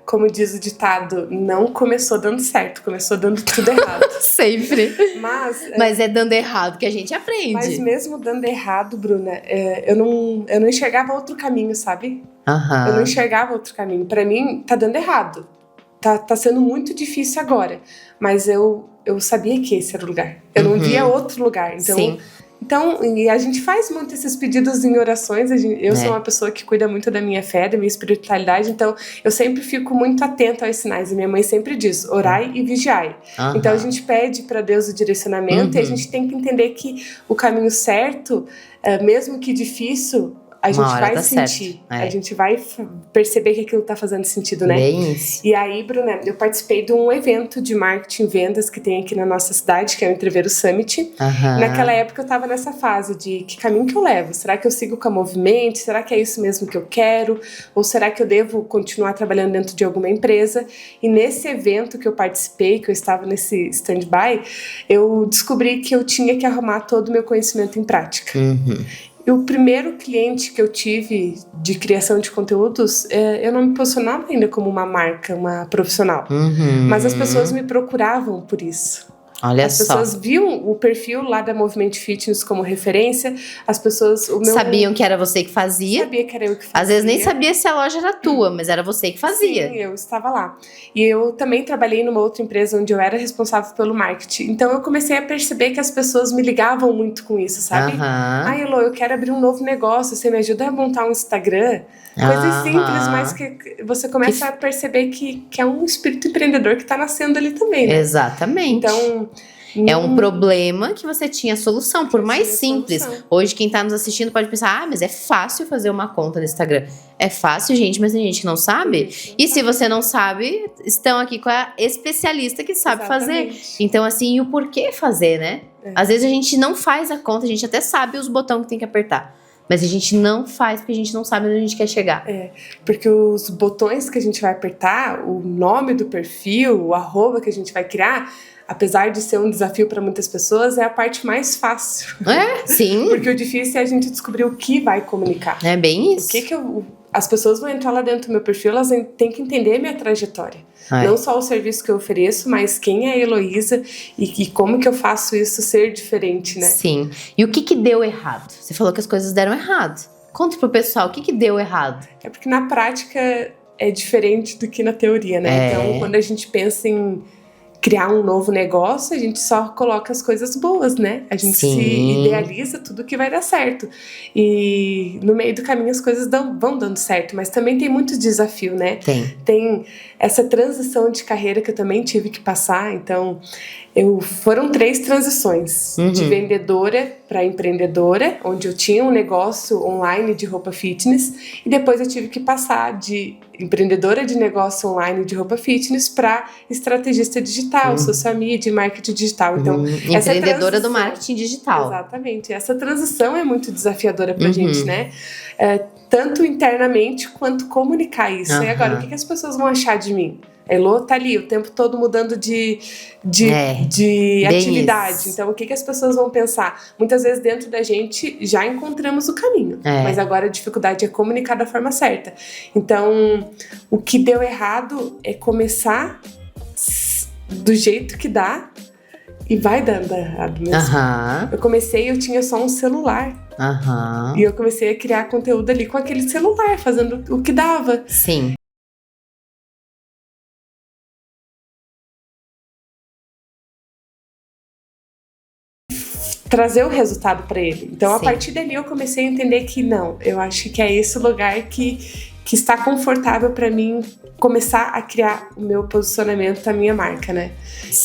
como diz o ditado, não começou dando certo, começou dando tudo errado. Sempre. Mas é dando errado que a gente aprende. Mas mesmo dando errado, Bruna, eu não enxergava outro caminho, sabe? Eu não enxergava outro caminho. Pra mim, tá dando errado. Tá sendo muito difícil agora. Mas eu sabia que esse era o lugar. Eu não via outro lugar. Então, e a gente faz muito esses pedidos em orações. Eu sou uma pessoa que cuida muito da minha fé, da minha espiritualidade. Então, eu sempre fico muito atenta aos sinais. E minha mãe sempre diz, orai e vigiai. Então, a gente pede para Deus o direcionamento. E a gente tem que entender que o caminho certo, mesmo que difícil, a gente vai sentir, a gente vai perceber que aquilo tá fazendo sentido, né? Bem isso. E aí, Bruna, eu participei de um evento de marketing e vendas que tem aqui na nossa cidade, que é o Entreveiro Summit. Naquela época eu tava nessa fase de que caminho que eu levo? Será que eu sigo com a Movimento? Será que é isso mesmo que eu quero? Ou será que eu devo continuar trabalhando dentro de alguma empresa? E nesse evento que eu participei, que eu estava nesse stand-by, eu descobri que eu tinha que arrumar todo o meu conhecimento em prática. E o primeiro cliente que eu tive de criação de conteúdos, eu não me posicionava ainda como uma marca, uma profissional. Mas as pessoas me procuravam por isso. Olha as pessoas viam o perfil lá da Movimento Fitness como referência. As pessoas... sabiam que era você que fazia. Sabia que era eu que fazia. Às vezes nem sabia se a loja era tua, mas era você que fazia. Sim, eu estava lá. E eu também trabalhei numa outra empresa onde eu era responsável pelo marketing. Então eu comecei a perceber que as pessoas me ligavam muito com isso, sabe? Elô, eu quero abrir um novo negócio. Você me ajuda a montar um Instagram? Coisas simples, mas que você começa a perceber que é um espírito empreendedor que está nascendo ali também, né? Exatamente. Então... É um problema que você tinha solução, por mais simples. Hoje quem tá nos assistindo pode pensar, mas é fácil fazer uma conta no Instagram. É fácil, gente, mas tem gente que não sabe. E se você não sabe, estão aqui com a especialista que sabe fazer. Então, assim, e o porquê fazer, né? Às vezes a gente não faz a conta, a gente até sabe os botões que tem que apertar. Mas a gente não faz porque a gente não sabe onde a gente quer chegar. Porque os botões que a gente vai apertar, o nome do perfil, o arroba que a gente vai criar, apesar de ser um desafio para muitas pessoas, é a parte mais fácil. Sim. Porque o difícil é a gente descobrir o que vai comunicar. É bem isso. As pessoas vão entrar lá dentro do meu perfil, elas têm que entender a minha trajetória. Não só o serviço que eu ofereço, mas quem é a Heloísa e como que eu faço isso ser diferente, né? Sim. E o que deu errado? Você falou que as coisas deram errado. Conta pro pessoal, o que deu errado? É porque na prática é diferente do que na teoria, né? Então, quando a gente pensa em criar um novo negócio, a gente só coloca as coisas boas, né? A gente se idealiza tudo que vai dar certo. E no meio do caminho as coisas vão dando certo, mas também tem muito desafio, né? Tem essa transição de carreira que eu também tive que passar, então foram 3 transições, de vendedora para empreendedora, onde eu tinha um negócio online de roupa fitness, e depois eu tive que passar de empreendedora de negócio online de roupa fitness para estrategista digital, social media, marketing digital. Então, empreendedora do marketing digital. Exatamente. Essa transição é muito desafiadora pra gente, né? Tanto internamente quanto comunicar isso. E agora, o que as pessoas vão achar de mim? A Elô tá ali o tempo todo mudando de atividade. Isso. Então, o que as pessoas vão pensar? Muitas vezes dentro da gente já encontramos o caminho. Mas agora a dificuldade é comunicar da forma certa. Então, o que deu errado é começar do jeito que dá e vai dando errado mesmo. Eu comecei, eu tinha só um celular. E eu comecei a criar conteúdo ali com aquele celular, fazendo o que dava. Sim. Trazer o resultado para ele. Então, a partir dali, eu comecei a entender que não, eu acho que é esse lugar que está confortável para mim começar a criar o meu posicionamento, a minha marca, né?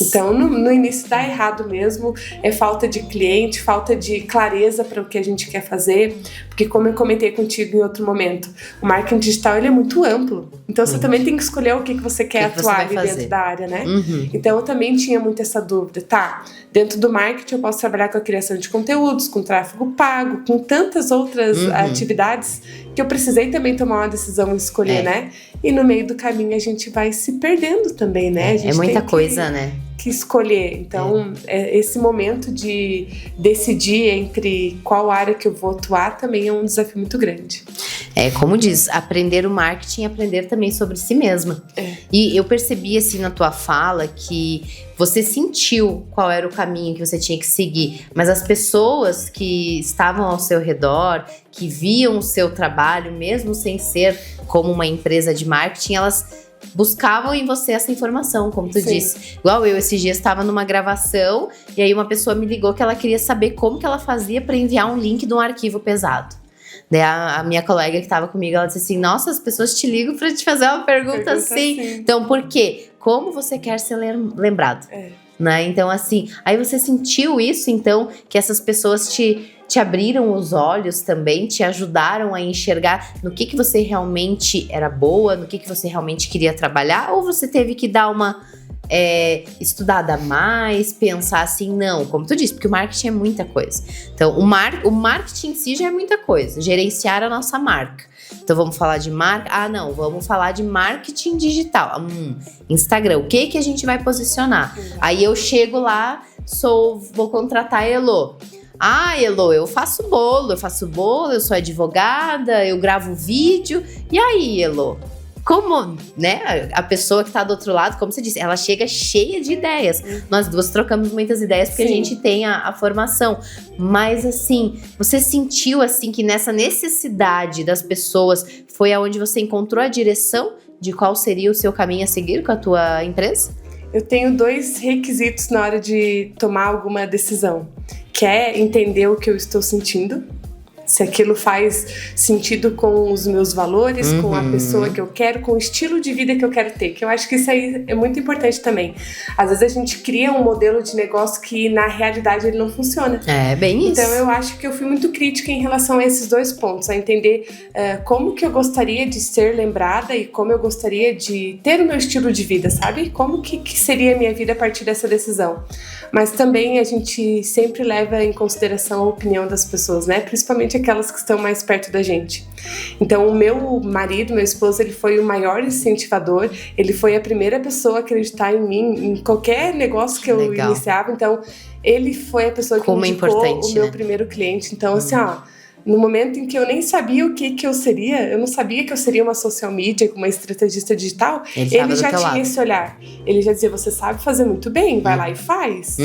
Então, no início dá errado mesmo, é falta de cliente, falta de clareza para o que a gente quer fazer, porque como eu comentei contigo em outro momento, o marketing digital ele é muito amplo, então você também tem que escolher o que você quer atuar ali dentro da área, né? Então, eu também tinha muito essa dúvida, dentro do marketing eu posso trabalhar com a criação de conteúdos, com tráfego pago, com tantas outras atividades que eu precisei também tomar uma decisão e escolher, né? E no meio do caminho a gente vai se perdendo também, né? A gente muita coisa, né? que escolher. Então, esse momento de decidir entre qual área que eu vou atuar também é um desafio muito grande. Como diz, aprender o marketing é aprender também sobre si mesma. E eu percebi, assim, na tua fala que você sentiu qual era o caminho que você tinha que seguir, mas as pessoas que estavam ao seu redor, que viam o seu trabalho, mesmo sem ser como uma empresa de marketing, elas buscavam em você essa informação, como tu disse. Igual eu, esses dias estava numa gravação e aí uma pessoa me ligou que ela queria saber como que ela fazia para enviar um link de um arquivo pesado. Daí a minha colega que estava comigo, ela disse assim, nossa, as pessoas te ligam para te fazer uma pergunta assim. Então, por quê? Como você quer ser lembrado? Né? Então, assim, aí você sentiu isso, então, que essas pessoas te abriram os olhos também, te ajudaram a enxergar no que você realmente era boa, no que você realmente queria trabalhar, ou você teve que dar uma estudada a mais, pensar assim, não, como tu disse, porque o marketing é muita coisa. Então, o marketing em si já é muita coisa, gerenciar a nossa marca. Então, vamos falar de marca? Ah, não, vamos falar de marketing digital. Instagram, o que a gente vai posicionar? Aí eu chego lá, vou contratar a Elo. Ah, Elo, eu faço bolo, eu sou advogada, eu gravo vídeo. E aí, Elo? Como, né, a pessoa que tá do outro lado, como você disse, ela chega cheia de ideias. Nós duas trocamos muitas ideias porque a gente tem a formação. Mas, assim, você sentiu, assim, que nessa necessidade das pessoas foi aonde você encontrou a direção de qual seria o seu caminho a seguir com a tua empresa? Eu tenho 2 requisitos na hora de tomar alguma decisão, que é entender o que eu estou sentindo, se aquilo faz sentido com os meus valores, com a pessoa que eu quero, com o estilo de vida que eu quero ter, que eu acho que isso aí é muito importante também. Às vezes a gente cria um modelo de negócio que na realidade ele não funciona. É bem isso. Então eu acho que eu fui muito crítica em relação a esses 2 pontos, a entender como que eu gostaria de ser lembrada e como eu gostaria de ter o meu estilo de vida, sabe? Como que seria a minha vida a partir dessa decisão. Mas também a gente sempre leva em consideração a opinião das pessoas, né? Principalmente aquelas que estão mais perto da gente. Então, o meu marido, meu esposo, ele foi o maior incentivador, ele foi a primeira pessoa a acreditar em mim, em qualquer negócio que eu iniciava. Então, ele foi a pessoa que me indicou o meu primeiro cliente. Então, assim, no momento em que eu nem sabia o que eu seria, eu não sabia que eu seria uma social media, uma estrategista digital, ele já tinha esse olhar. Ele já dizia, você sabe fazer muito bem, vai lá e faz.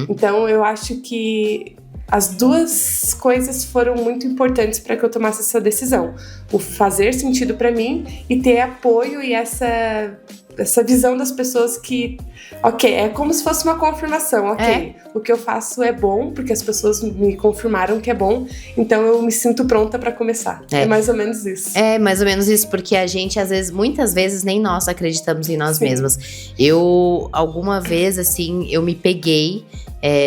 Então, eu acho que as 2 coisas foram muito importantes para que eu tomasse essa decisão. O fazer sentido para mim e ter apoio e essa visão das pessoas que, é como se fosse uma confirmação, o que eu faço é bom, porque as pessoas me confirmaram que é bom, então eu me sinto pronta para começar. É mais ou menos isso. É mais ou menos isso, porque a gente, às vezes, muitas vezes, nem nós acreditamos em nós mesmas. Eu, alguma vez, assim, eu me peguei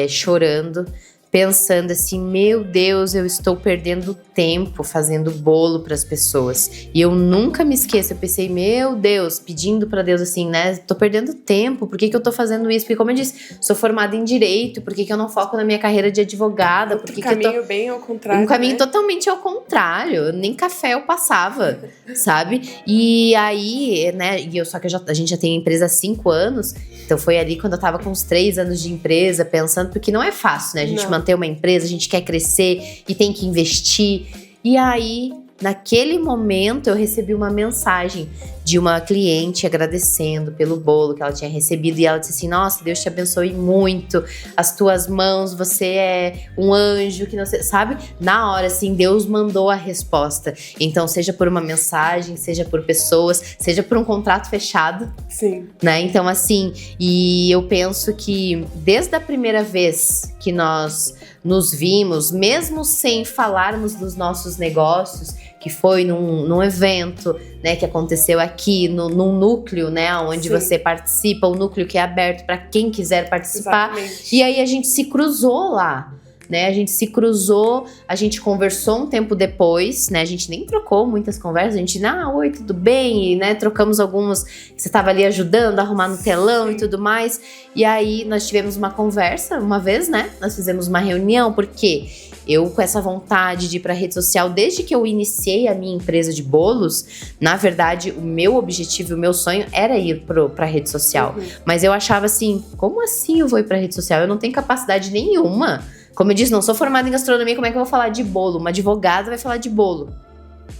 chorando, pensando assim, meu Deus, eu estou perdendo tempo fazendo bolo para as pessoas. E eu nunca me esqueço, eu pensei, meu Deus, pedindo para Deus assim, né? Tô perdendo tempo, por que eu tô fazendo isso? Porque, como eu disse, sou formada em Direito, por que eu não foco na minha carreira de advogada? Por que caminho bem ao contrário, um caminho totalmente ao contrário, nem café eu passava, sabe? E aí, né, só que a gente já tem empresa há 5 anos, então foi ali quando eu tava com uns 3 anos de empresa, pensando, porque não é fácil, né? A gente manter uma empresa, a gente quer crescer e tem que investir. E aí, naquele momento, eu recebi uma mensagem de uma cliente agradecendo pelo bolo que ela tinha recebido. E ela disse assim, nossa, Deus te abençoe muito, as tuas mãos, você é um anjo, que não sei, sabe? Na hora, assim, Deus mandou a resposta. Então, seja por uma mensagem, seja por pessoas, seja por um contrato fechado. Sim. Né? Então, assim, e eu penso que desde a primeira vez que nós nos vimos, mesmo sem falarmos dos nossos negócios, que foi num evento, né, que aconteceu aqui, num núcleo, né, onde você participa, o núcleo que é aberto para quem quiser participar. Exatamente. E aí a gente se cruzou lá, né, a gente se cruzou, a gente conversou um tempo depois, né, a gente nem trocou muitas conversas, a gente, oi, tudo bem, e, né, trocamos algumas, você estava ali ajudando a arrumar no telão e tudo mais, e aí nós tivemos uma conversa uma vez, né, nós fizemos uma reunião, porque eu com essa vontade de ir pra rede social, desde que eu iniciei a minha empresa de bolos, na verdade, o meu objetivo, o meu sonho era ir pra rede social. Mas eu achava assim, como assim eu vou ir pra rede social? Eu não tenho capacidade nenhuma. Como eu disse, não sou formada em gastronomia, como é que eu vou falar de bolo? Uma advogada vai falar de bolo.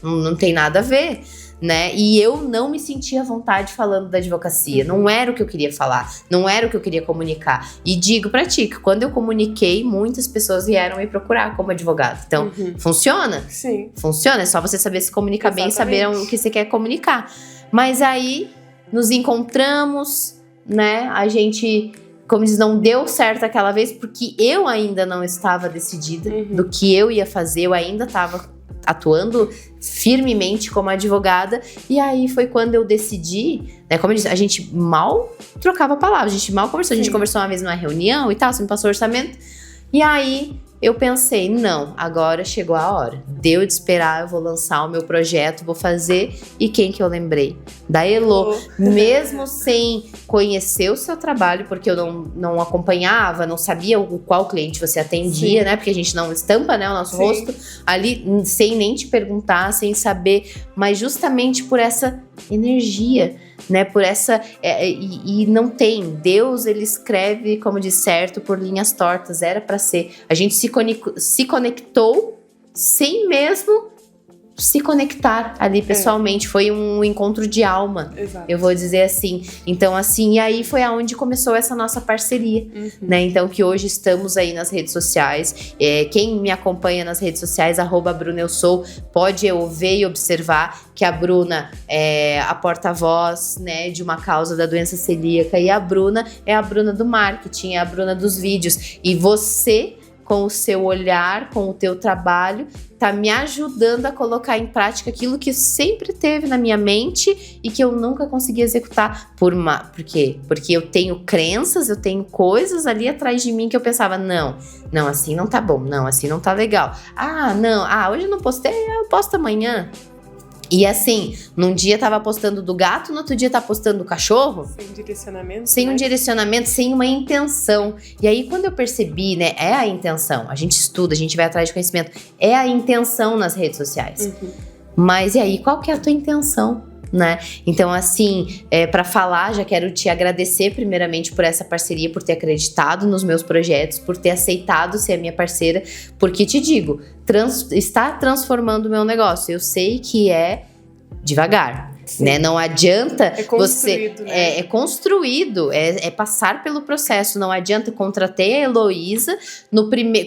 Não tem nada a ver, né? E eu não me sentia à vontade falando da advocacia. Não era o que eu queria falar, não era o que eu queria comunicar. E digo pra ti que quando eu comuniquei, muitas pessoas vieram me procurar como advogado. Então, funciona? Sim. Funciona, é só você saber se comunicar bem e saber o que você quer comunicar. Mas aí, nos encontramos, né? A gente, como diz, não deu certo aquela vez, porque eu ainda não estava decidida do que eu ia fazer, eu ainda estava atuando firmemente como advogada, e aí foi quando eu decidi, né, como eu disse, a gente mal trocava palavras, a gente mal conversou, a gente conversou uma vez numa reunião e tal, você me passou o orçamento, e aí eu pensei, não, agora chegou a hora, deu de esperar, eu vou lançar o meu projeto, vou fazer, e quem que eu lembrei? Da Elo, mesmo sem conhecer o seu trabalho, porque eu não acompanhava, não sabia qual cliente você atendia, né, porque a gente não estampa, né, o nosso rosto ali, sem nem te perguntar, sem saber, mas justamente por essa energia, né, por essa, e não tem, Deus ele escreve, como diz certo, por linhas tortas, era para ser, a gente se conectou sem mesmo se conectar ali pessoalmente, foi um encontro de alma, eu vou dizer assim, então assim, e aí foi aonde começou essa nossa parceria, né, então que hoje estamos aí nas redes sociais, quem me acompanha nas redes sociais, @BrunaEuSou, pode ver e observar que a Bruna é a porta-voz, né, de uma causa da doença celíaca, e a Bruna é a Bruna do marketing, é a Bruna dos vídeos, e você, com o seu olhar, com o teu trabalho, tá me ajudando a colocar em prática aquilo que sempre teve na minha mente e que eu nunca consegui executar. Por quê? Porque eu tenho crenças, eu tenho coisas ali atrás de mim que eu pensava, não, assim não tá bom, não, assim não tá legal. Hoje eu não postei, eu posto amanhã. E assim, num dia tava postando do gato, no outro dia tá postando do cachorro. Sem direcionamento. Sem um direcionamento, sem uma intenção. E aí, quando eu percebi, né, é a intenção. A gente estuda, a gente vai atrás de conhecimento. É a intenção nas redes sociais. Mas e aí, qual que é a tua intenção? Né? Então, assim, para falar, já quero te agradecer primeiramente por essa parceria, por ter acreditado nos meus projetos, por ter aceitado ser a minha parceira, porque te digo, está transformando o meu negócio. Eu sei que é devagar. Né? Não adianta você... Né? É construído, é passar pelo processo. Não adianta, contratei a Heloísa,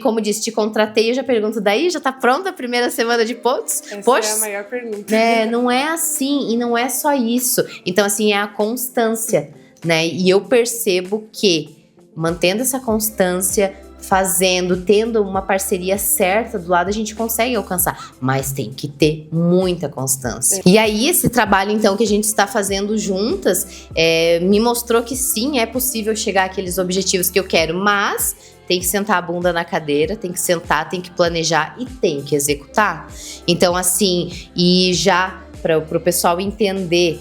como disse, te contratei, eu já pergunto, daí já tá pronta a primeira semana de posts? Essa é a maior pergunta. Não é assim, e não é só isso. Então, assim, é a constância, né? E eu percebo que, mantendo essa constância, tendo uma parceria certa do lado, a gente consegue alcançar, mas tem que ter muita constância. E aí, esse trabalho, então, que a gente está fazendo juntas, me mostrou que sim, é possível chegar àqueles objetivos que eu quero, mas tem que sentar a bunda na cadeira, tem que sentar, tem que planejar e tem que executar. Então, assim, e já para o pessoal entender,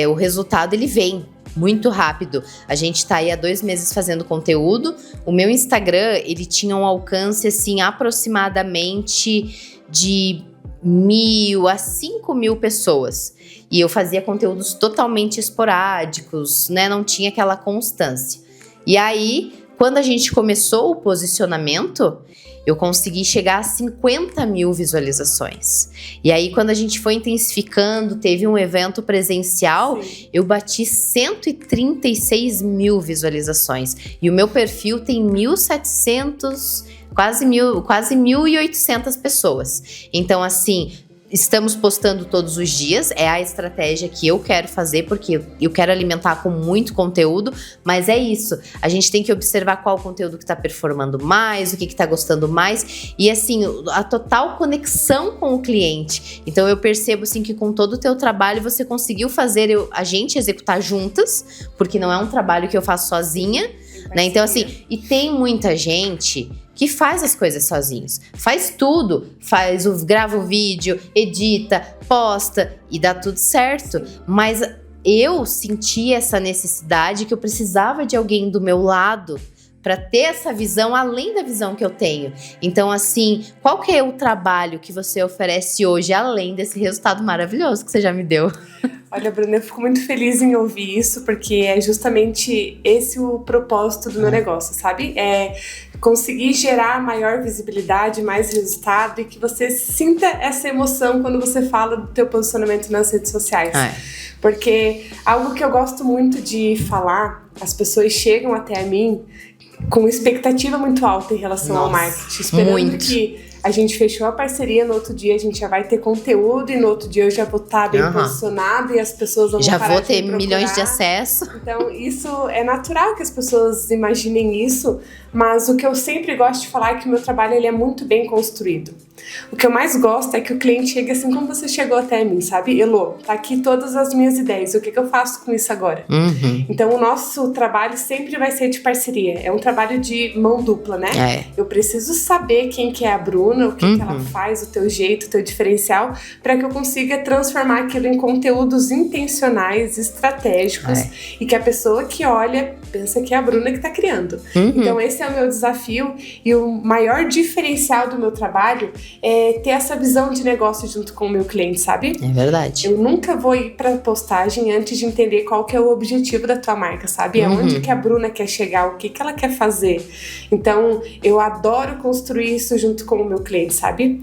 o resultado, ele vem muito rápido. A gente tá aí há 2 meses fazendo conteúdo. O meu Instagram, ele tinha um alcance, assim, aproximadamente de 1.000 a 5.000 pessoas. E eu fazia conteúdos totalmente esporádicos, né? Não tinha aquela constância. E aí, quando a gente começou o posicionamento, eu consegui chegar a 50.000 visualizações. E aí, quando a gente foi intensificando, teve um evento presencial, eu bati 136.000 visualizações. E o meu perfil tem 1.700, quase 1.800 pessoas. Então, assim, estamos postando todos os dias, é a estratégia que eu quero fazer, porque eu quero alimentar com muito conteúdo, mas é isso, a gente tem que observar qual conteúdo que tá performando mais, o que tá gostando mais, e assim, a total conexão com o cliente. Então eu percebo assim que com todo o teu trabalho você conseguiu fazer a gente executar juntas, porque não é um trabalho que eu faço sozinha, né? Então assim, e tem muita gente que faz as coisas sozinhos, faz tudo, grava o vídeo, edita, posta e dá tudo certo, mas eu senti essa necessidade que eu precisava de alguém do meu lado para ter essa visão além da visão que eu tenho. Então, assim, qual que é o trabalho que você oferece hoje, além desse resultado maravilhoso que você já me deu? Olha, Bruna, eu fico muito feliz em ouvir isso, porque é justamente esse o propósito do meu negócio, sabe? É conseguir gerar maior visibilidade, mais resultado, e que você sinta essa emoção quando você fala do teu posicionamento nas redes sociais. Porque algo que eu gosto muito de falar, as pessoas chegam até a mim com expectativa muito alta em relação ao marketing, esperando que a gente fechou a parceria, no outro dia a gente já vai ter conteúdo, e no outro dia eu já vou estar bem posicionado e as pessoas vão já parar vou ter de milhões de acesso. Então isso é natural que as pessoas imaginem isso, mas o que eu sempre gosto de falar é que o meu trabalho ele é muito bem construído. O que eu mais gosto é que o cliente chegue assim como você chegou até mim, sabe? Elô, tá aqui todas as minhas ideias, o que eu faço com isso agora? Então o nosso trabalho sempre vai ser de parceria, é um trabalho de mão dupla, né? Eu preciso saber quem que é a Bruna, o que ela faz, o teu jeito, o teu diferencial, para que eu consiga transformar aquilo em conteúdos intencionais, estratégicos, e que a pessoa que olha pensa que é a Bruna que tá criando. Então esse é o meu desafio, e o maior diferencial do meu trabalho é ter essa visão de negócio junto com o meu cliente, sabe? É verdade. Eu nunca vou ir pra postagem antes de entender qual que é o objetivo da tua marca, sabe? Aonde que a Bruna quer chegar, o que ela quer fazer. Então, eu adoro construir isso junto com o meu cliente, sabe?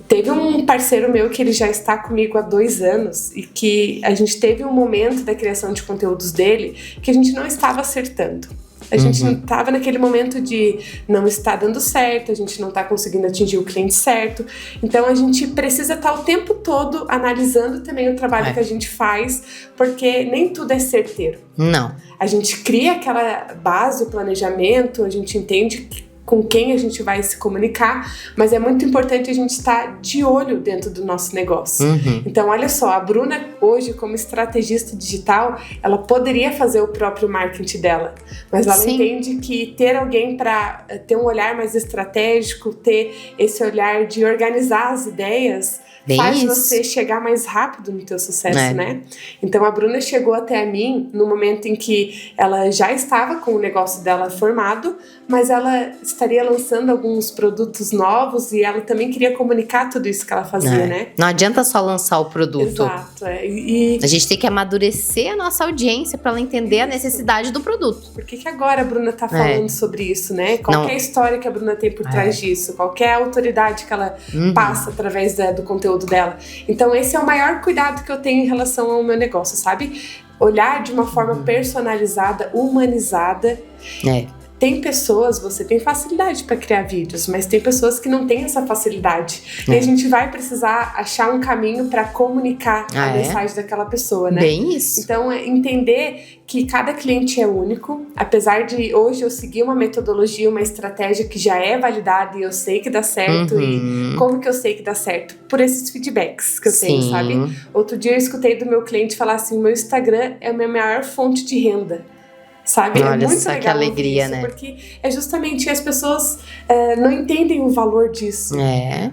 Teve um parceiro meu que ele já está comigo há 2 anos e que a gente teve um momento da criação de conteúdos dele que a gente não estava acertando. A gente não estava naquele momento de não está dando certo, a gente não está conseguindo atingir o cliente certo. Então a gente precisa estar o tempo todo analisando também o trabalho que a gente faz, porque nem tudo é certeiro. Não. A gente cria aquela base, o planejamento, a gente entende com quem a gente vai se comunicar, mas é muito importante a gente estar de olho dentro do nosso negócio. Então, olha só, a Bruna hoje, como estrategista digital, ela poderia fazer o próprio marketing dela, mas ela entende que ter alguém para ter um olhar mais estratégico, ter esse olhar de organizar as ideias, faz você chegar mais rápido no teu sucesso, né? Então a Bruna chegou até a mim no momento em que ela já estava com o negócio dela formado, mas ela estaria lançando alguns produtos novos e ela também queria comunicar tudo isso que ela fazia, né? Não adianta só lançar o produto. Exato. A gente tem que amadurecer a nossa audiência para ela entender a necessidade do produto. Por que agora a Bruna tá falando sobre isso, né? Qual é a história que a Bruna tem por trás disso? Qual é a autoridade que ela passa através do conteúdo dela? Então esse é o maior cuidado que eu tenho em relação ao meu negócio, sabe? Olhar de uma forma personalizada, humanizada. Tem pessoas, você tem facilidade para criar vídeos, mas tem pessoas que não têm essa facilidade. E a gente vai precisar achar um caminho para comunicar a mensagem daquela pessoa, né? Bem isso. Então, entender que cada cliente é único, apesar de hoje eu seguir uma metodologia, uma estratégia que já é validada e eu sei que dá certo. E como que eu sei que dá certo? Por esses feedbacks que eu tenho, sabe? Outro dia eu escutei do meu cliente falar assim: meu Instagram é a minha maior fonte de renda. Sabe? Olha é muito só legal que alegria, isso, né? Porque é justamente as pessoas não entendem o valor disso.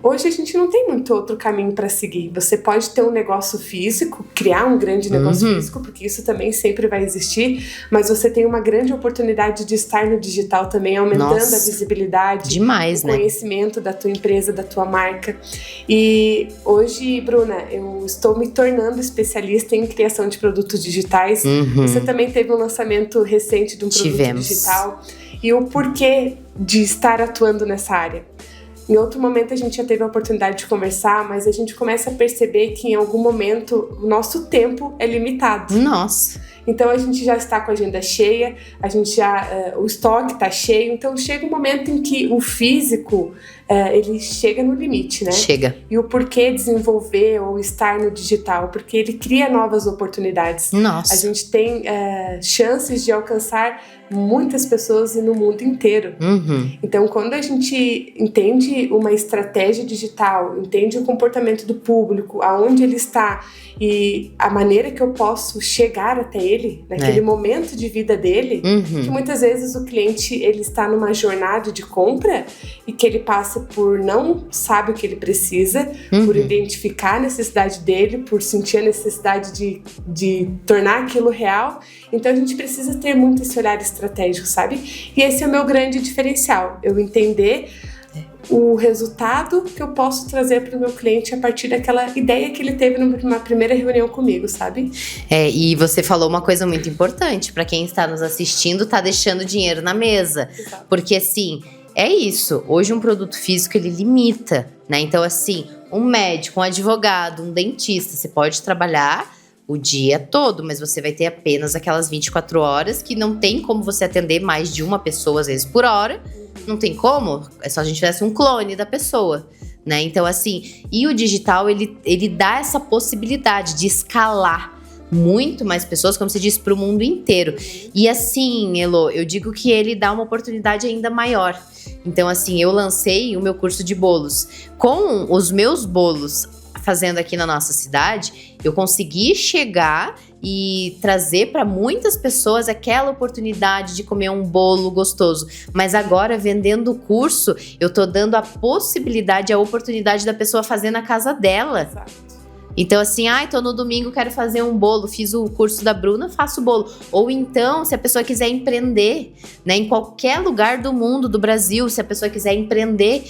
Hoje a gente não tem muito outro caminho para seguir. Você pode ter um negócio físico, criar um grande negócio físico, porque isso também sempre vai existir, mas você tem uma grande oportunidade de estar no digital também, aumentando a visibilidade, demais, o conhecimento da tua empresa, da tua marca. E hoje, Bruna, eu estou me tornando especialista em criação de produtos digitais. Você também teve um lançamento recente de um produto digital, e o porquê de estar atuando nessa área. Em outro momento a gente já teve a oportunidade de conversar, mas a gente começa a perceber que em algum momento o nosso tempo é limitado. Então a gente já está com a agenda cheia, a gente já o estoque está cheio, então chega um momento em que o físico ele chega no limite, né? E o porquê desenvolver ou estar no digital? Porque ele cria novas oportunidades. A gente tem chances de alcançar muitas pessoas e no mundo inteiro. Então, quando a gente entende uma estratégia digital, entende o comportamento do público, aonde ele está e a maneira que eu posso chegar até ele, dele, naquele momento de vida dele, que muitas vezes o cliente ele está numa jornada de compra e que ele passa por não sabe o que ele precisa, por identificar a necessidade dele, por sentir a necessidade de tornar aquilo real. Então a gente precisa ter muito esse olhar estratégico, sabe? E esse é o meu grande diferencial, eu entender o resultado que eu posso trazer para o meu cliente a partir daquela ideia que ele teve numa primeira reunião comigo, sabe? E você falou uma coisa muito importante, para quem está nos assistindo, tá deixando dinheiro na mesa. Exato. Porque assim, é isso, hoje um produto físico ele limita, né? Então assim, um médico, um advogado, um dentista, você pode trabalhar o dia todo, mas você vai ter apenas aquelas 24 horas que não tem como você atender mais de uma pessoa, às vezes, por hora. Não tem como, é só a gente tivesse um clone da pessoa, né? Então, assim, e o digital, ele dá essa possibilidade de escalar muito mais pessoas, como você disse, para o mundo inteiro. E assim, Elo, eu digo que ele dá uma oportunidade ainda maior. Então, assim, eu lancei o meu curso de bolos. Com os meus bolos fazendo aqui na nossa cidade, eu consegui chegar e trazer para muitas pessoas aquela oportunidade de comer um bolo gostoso. Mas agora, vendendo o curso, eu tô dando a possibilidade, a oportunidade da pessoa fazer na casa dela. Exato. Então assim, tô no domingo, quero fazer um bolo, fiz o curso da Bruna, faço o bolo. Ou então, se a pessoa quiser empreender, né, em qualquer lugar do mundo, do Brasil, se a pessoa quiser empreender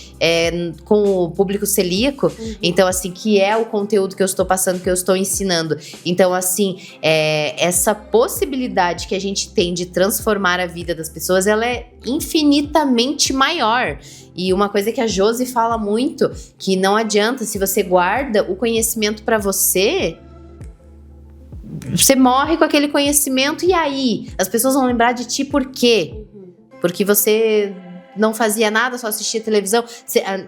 com o público celíaco, então assim, que é o conteúdo que eu estou passando, que eu estou ensinando. Então assim, essa possibilidade que a gente tem de transformar a vida das pessoas, ela é infinitamente maior. E uma coisa que a Josi fala muito, que não adianta, se você guarda o conhecimento para você morre com aquele conhecimento e aí? As pessoas vão lembrar de ti por quê? Porque você não fazia nada, só assistia televisão.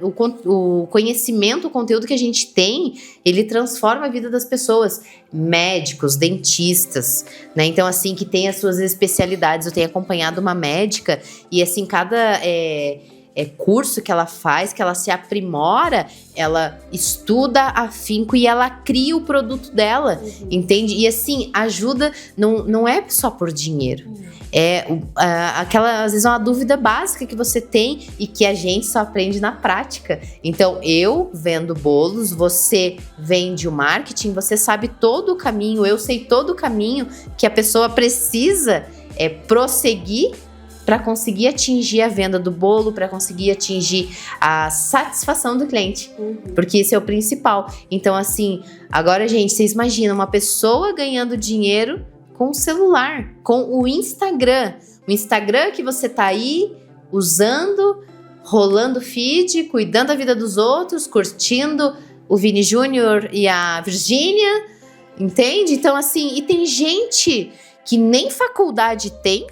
O conhecimento, o conteúdo que a gente tem, ele transforma a vida das pessoas. Médicos, dentistas, né? Então, assim, que tem as suas especialidades. Eu tenho acompanhado uma médica e, assim, cada curso que ela faz, que ela se aprimora, ela estuda afinco e ela cria o produto dela, entende? E assim, ajuda, não é só por dinheiro. Aquela, às vezes, é uma dúvida básica que você tem e que a gente só aprende na prática. Então, eu vendo bolos, você vende o marketing, você sabe todo o caminho, eu sei todo o caminho que a pessoa precisa prosseguir para conseguir atingir a venda do bolo, para conseguir atingir a satisfação do cliente. Porque isso é o principal. Então, assim, agora, gente, vocês imaginam uma pessoa ganhando dinheiro com o celular, com o Instagram. O Instagram que você tá aí usando, rolando feed, cuidando da vida dos outros, curtindo o Vini Júnior e a Virgínia, entende? Então, assim, e tem gente que nem faculdade tem,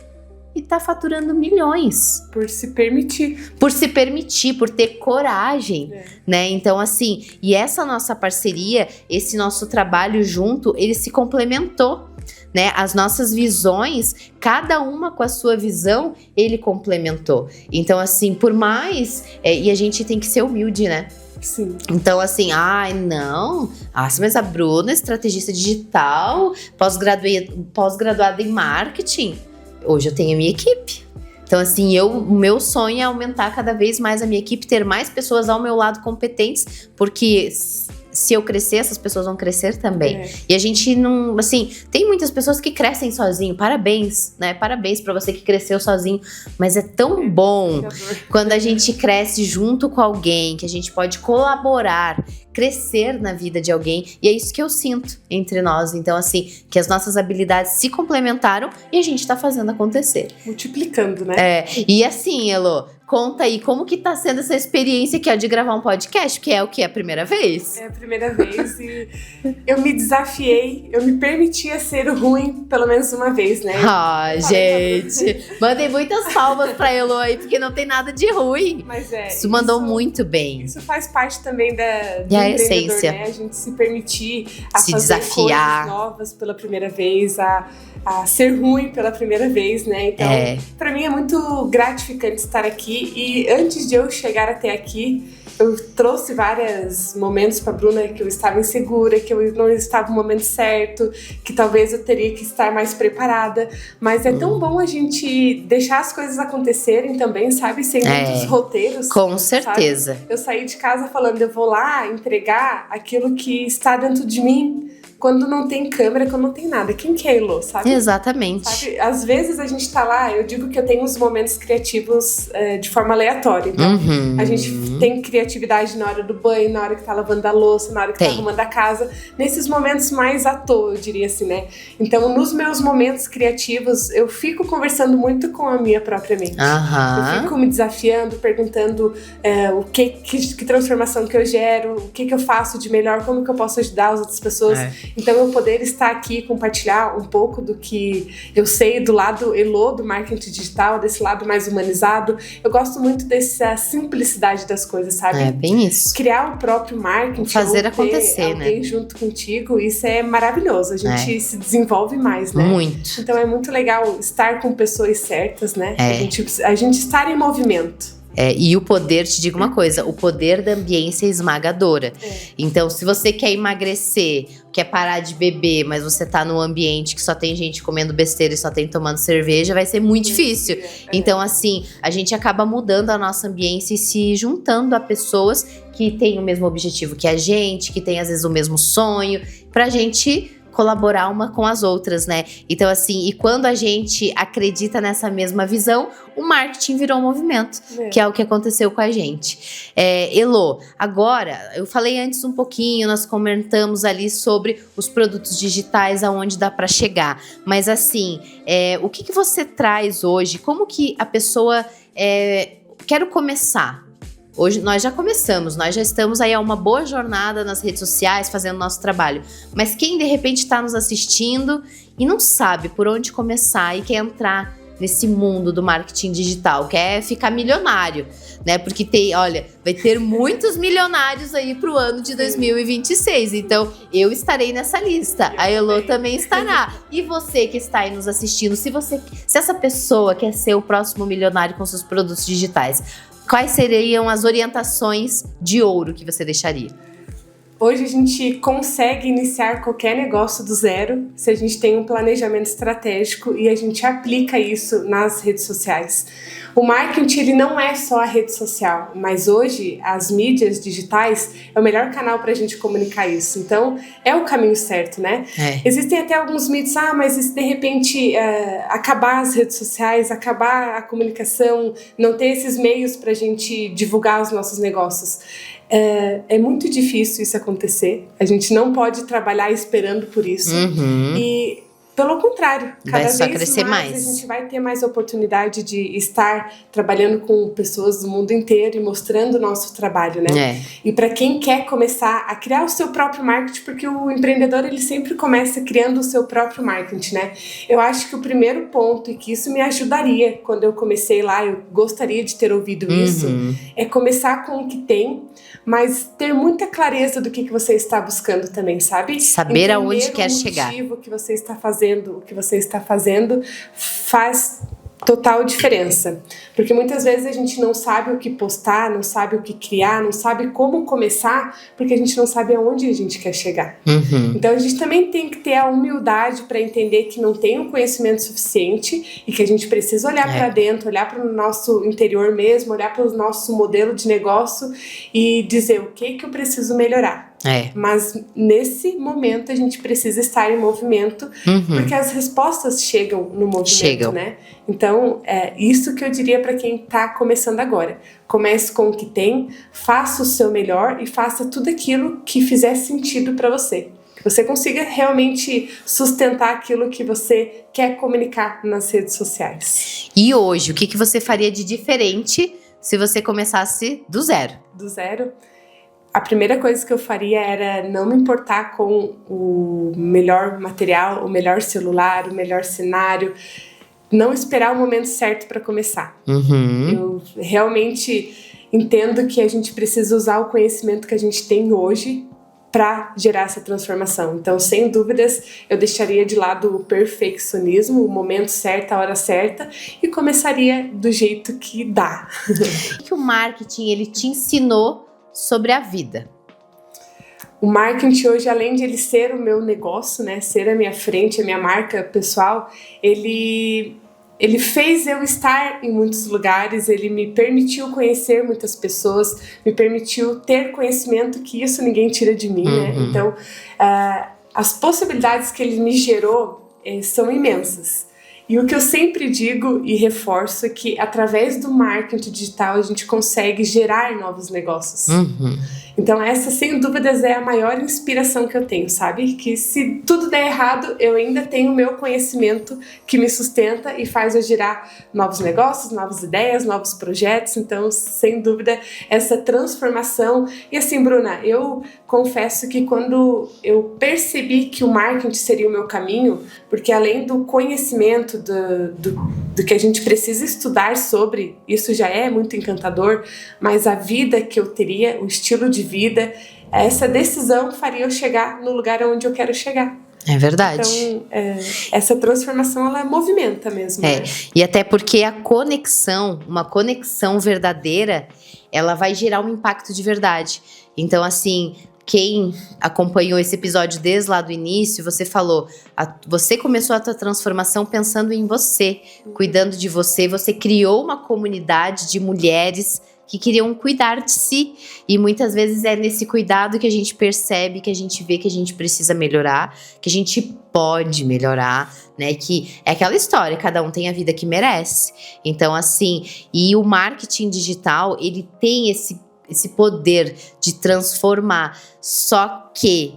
e tá faturando milhões. Por se permitir. Por se permitir, por ter coragem, né? Então, assim, e essa nossa parceria, esse nosso trabalho junto, ele se complementou, né? As nossas visões, cada uma com a sua visão, ele complementou. Então, assim, por mais... e a gente tem que ser humilde, né? Sim. Então, assim, não. Mas a Bruna é estrategista digital, pós-graduada em marketing. Hoje eu tenho a minha equipe. Então, assim, o meu sonho é aumentar cada vez mais a minha equipe, ter mais pessoas ao meu lado competentes, porque se eu crescer, essas pessoas vão crescer também. E a gente não, assim, tem muitas pessoas que crescem sozinho, parabéns, né? Parabéns pra você que cresceu sozinho, mas é tão bom quando a gente cresce junto com alguém, que a gente pode colaborar, crescer na vida de alguém, e é isso que eu sinto entre nós. Então, assim, que as nossas habilidades se complementaram e a gente tá fazendo acontecer. Multiplicando, né? E assim, Elo, conta aí, como que tá sendo essa experiência que é de gravar um podcast, que é o que? A primeira vez? É a primeira vez e eu me desafiei, eu me permitia ser ruim pelo menos uma vez, né? Gente, mandei muitas palmas pra Elo aí, porque não tem nada de ruim. Mas isso mandou muito bem. Isso faz parte também da essência, né? A gente se permitir a se fazer desafiar, coisas novas pela primeira vez, a ser ruim pela primeira vez, né? Então, pra mim é muito gratificante estar aqui. E antes de eu chegar até aqui, eu trouxe vários momentos para a Bruna que eu estava insegura, que eu não estava no momento certo, que talvez eu teria que estar mais preparada. Mas é tão bom a gente deixar as coisas acontecerem também, sabe? Sem muitos roteiros. Com certeza. Sabe? Eu saí de casa falando, eu vou lá entregar aquilo que está dentro de mim. Quando não tem câmera, quando não tem nada. Quem que é Elô, sabe? Exatamente. Sabe? Às vezes a gente tá lá, eu digo que eu tenho uns momentos criativos de forma aleatória. Então, a gente tem criatividade na hora do banho, na hora que tá lavando a louça, na hora que tá arrumando a casa. Nesses momentos mais à toa, eu diria assim, né? Então, nos meus momentos criativos, eu fico conversando muito com a minha própria mente. Eu fico me desafiando, perguntando que transformação que eu gero, o que eu faço de melhor, como que eu posso ajudar as outras pessoas. Então, eu poder estar aqui e compartilhar um pouco do que eu sei do lado Elô, do marketing digital, desse lado mais humanizado. Eu gosto muito dessa simplicidade das coisas, sabe? É bem isso. Criar o próprio marketing. Fazer acontecer, né? Alguém junto contigo, isso é maravilhoso. A gente se desenvolve mais, né? Muito. Então, é muito legal estar com pessoas certas, né? A gente estar em movimento. E o poder, te digo uma coisa, o poder da ambiência é esmagadora. Então, se você quer emagrecer, quer parar de beber, mas você tá num ambiente que só tem gente comendo besteira e só tem tomando cerveja, vai ser muito difícil. Então, assim, a gente acaba mudando a nossa ambiência e se juntando a pessoas que têm o mesmo objetivo que a gente, que têm às vezes o mesmo sonho, pra gente colaborar uma com as outras, né? Então, assim, e quando a gente acredita nessa mesma visão, o marketing virou um movimento, que é o que aconteceu com a gente. Elô, agora, eu falei antes um pouquinho, nós comentamos ali sobre os produtos digitais, aonde dá para chegar. Mas, assim, o que você traz hoje? Como que a pessoa... quero começar. Hoje nós já começamos, nós já estamos aí a uma boa jornada nas redes sociais, fazendo nosso trabalho. Mas quem de repente está nos assistindo e não sabe por onde começar e quer entrar nesse mundo do marketing digital, quer ficar milionário, né? Porque vai ter muitos milionários aí pro ano de 2026. Então, eu estarei nessa lista. A Elô também estará. E você que está aí nos assistindo, se essa pessoa quer ser o próximo milionário com seus produtos digitais, quais seriam as orientações de ouro que você deixaria? Hoje a gente consegue iniciar qualquer negócio do zero se a gente tem um planejamento estratégico e a gente aplica isso nas redes sociais. O marketing, ele não é só a rede social, mas hoje as mídias digitais é o melhor canal para a gente comunicar isso. Então, é o caminho certo, né? Existem até alguns mitos, mas e se de repente acabar as redes sociais, acabar a comunicação, não ter esses meios para a gente divulgar os nossos negócios? É muito difícil isso acontecer. A gente não pode trabalhar esperando por isso. E, pelo contrário, cada vez mais a gente vai ter mais oportunidade de estar trabalhando com pessoas do mundo inteiro e mostrando o nosso trabalho, né? E para quem quer começar a criar o seu próprio marketing, porque o empreendedor, ele sempre começa criando o seu próprio marketing, né? Eu acho que o primeiro ponto, e que isso me ajudaria quando eu comecei lá, eu gostaria de ter ouvido isso, é começar com o que tem, mas ter muita clareza do que você está buscando também, sabe? Saber entender aonde quer chegar. O motivo que você está fazendo, o que você está fazendo faz total diferença. Porque muitas vezes a gente não sabe o que postar, não sabe o que criar, não sabe como começar, porque a gente não sabe aonde a gente quer chegar. Então a gente também tem que ter a humildade para entender que não tem um conhecimento suficiente e que a gente precisa olhar para dentro, olhar para o nosso interior mesmo, olhar para o nosso modelo de negócio e dizer o que eu preciso melhorar. Mas nesse momento a gente precisa estar em movimento, porque as respostas chegam no movimento, né? Então, é isso que eu diria para quem está começando agora. Comece com o que tem, faça o seu melhor e faça tudo aquilo que fizer sentido para você. Que você consiga realmente sustentar aquilo que você quer comunicar nas redes sociais. E hoje, o que você faria de diferente se você começasse do zero? Do zero? A primeira coisa que eu faria era não me importar com o melhor material, o melhor celular, o melhor cenário. Não esperar o momento certo para começar. Eu realmente entendo que a gente precisa usar o conhecimento que a gente tem hoje para gerar essa transformação. Então, sem dúvidas, eu deixaria de lado o perfeccionismo, o momento certo, a hora certa, e começaria do jeito que dá. O que o marketing, ele te ensinou sobre a vida? O marketing hoje, além de ele ser o meu negócio, né, ser a minha frente, a minha marca pessoal, ele fez eu estar em muitos lugares, ele me permitiu conhecer muitas pessoas, me permitiu ter conhecimento, que isso ninguém tira de mim, né? Então, as possibilidades que ele me gerou são imensas. E o que eu sempre digo e reforço é que através do marketing digital a gente consegue gerar novos negócios. Então essa, sem dúvidas, é a maior inspiração que eu tenho, sabe? Que se tudo der errado, eu ainda tenho o meu conhecimento que me sustenta e faz eu gerar novos negócios, novas ideias, novos projetos. Então, sem dúvida, essa transformação. E assim, Bruna, eu confesso que quando eu percebi que o marketing seria o meu caminho, porque além do conhecimento do que a gente precisa estudar sobre, isso já é muito encantador, mas a vida que eu teria, o estilo de vida, essa decisão faria eu chegar no lugar onde eu quero chegar. É verdade. Então, essa transformação, ela movimenta mesmo. Né? E até porque uma conexão verdadeira, ela vai gerar um impacto de verdade. Então, assim, quem acompanhou esse episódio desde lá do início, você falou, você começou a tua transformação pensando em você, cuidando de você, você criou uma comunidade de mulheres que queriam cuidar de si, e muitas vezes é nesse cuidado que a gente percebe, que a gente vê que a gente precisa melhorar, que a gente pode melhorar, né, que é aquela história, cada um tem a vida que merece. Então, assim, e o marketing digital, ele tem esse poder de transformar, só que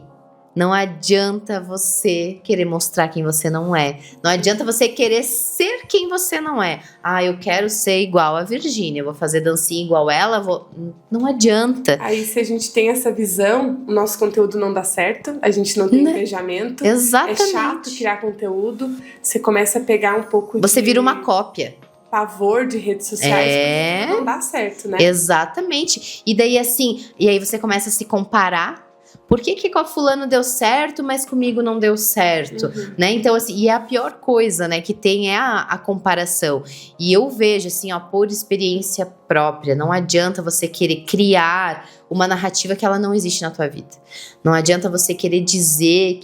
não adianta você querer mostrar quem você não é. Não adianta você querer ser quem você não é. Eu quero ser igual a Virgínia, vou fazer dancinha igual ela, não adianta. Aí, se a gente tem essa visão, o nosso conteúdo não dá certo, a gente não tem engajamento. Exatamente. É chato criar conteúdo, você começa a pegar um pouco Você vira uma cópia. Pavor de redes sociais, porque não dá certo, né? Exatamente. E daí, assim, e aí você começa a se comparar. Por que com a fulano deu certo, mas comigo não deu certo, né? Então, assim, e a pior coisa, né, que tem é a comparação. E eu vejo, assim, por experiência própria, não adianta você querer criar uma narrativa que ela não existe na tua vida. Não adianta você querer dizer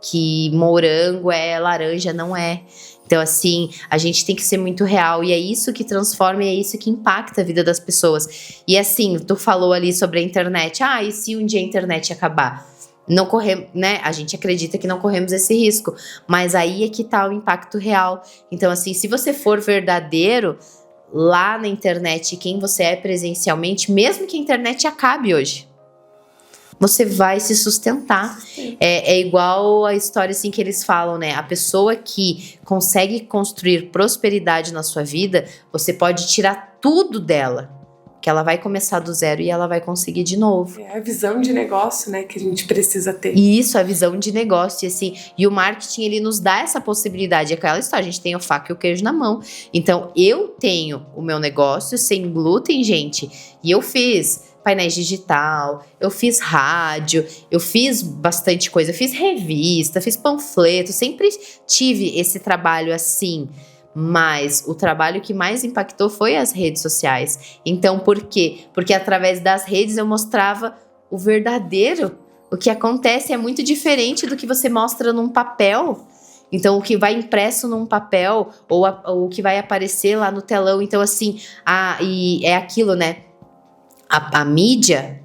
que morango é laranja, não é. Então, assim, a gente tem que ser muito real, e é isso que transforma e é isso que impacta a vida das pessoas. E assim, tu falou ali sobre a internet, e se um dia a internet acabar? Não corremos, né? A gente acredita que não corremos esse risco, mas aí é que tá o impacto real. Então, assim, se você for verdadeiro lá na internet, quem você é presencialmente, mesmo que a internet acabe hoje, você vai se sustentar. É igual a história assim que eles falam, né? A pessoa que consegue construir prosperidade na sua vida, você pode tirar tudo dela, que ela vai começar do zero e ela vai conseguir de novo. É a visão de negócio, né, que a gente precisa ter. Isso, a visão de negócio. E, assim, e o marketing, ele nos dá essa possibilidade. É aquela história, a gente tem o faca e o queijo na mão. Então, eu tenho o meu negócio sem glúten, gente, e eu fiz painéis digital, eu fiz rádio, eu fiz bastante coisa, eu fiz revista, fiz panfleto, sempre tive esse trabalho assim, mas o trabalho que mais impactou foi as redes sociais. Então, por quê? Porque através das redes eu mostrava o verdadeiro, o que acontece é muito diferente do que você mostra num papel. Então, o que vai impresso num papel ou o que vai aparecer lá no telão, então assim, e é aquilo, né? A mídia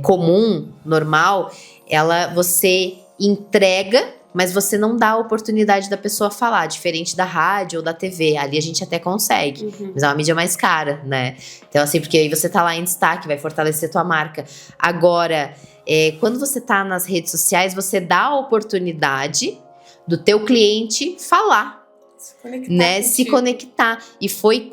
comum, normal, você entrega, mas você não dá a oportunidade da pessoa falar, diferente da rádio ou da TV. Ali a gente até consegue, mas é uma mídia mais cara, né? Então, assim, porque aí você tá lá em destaque, vai fortalecer tua marca. Agora, quando você tá nas redes sociais, você dá a oportunidade do teu cliente falar. Se conectar. E foi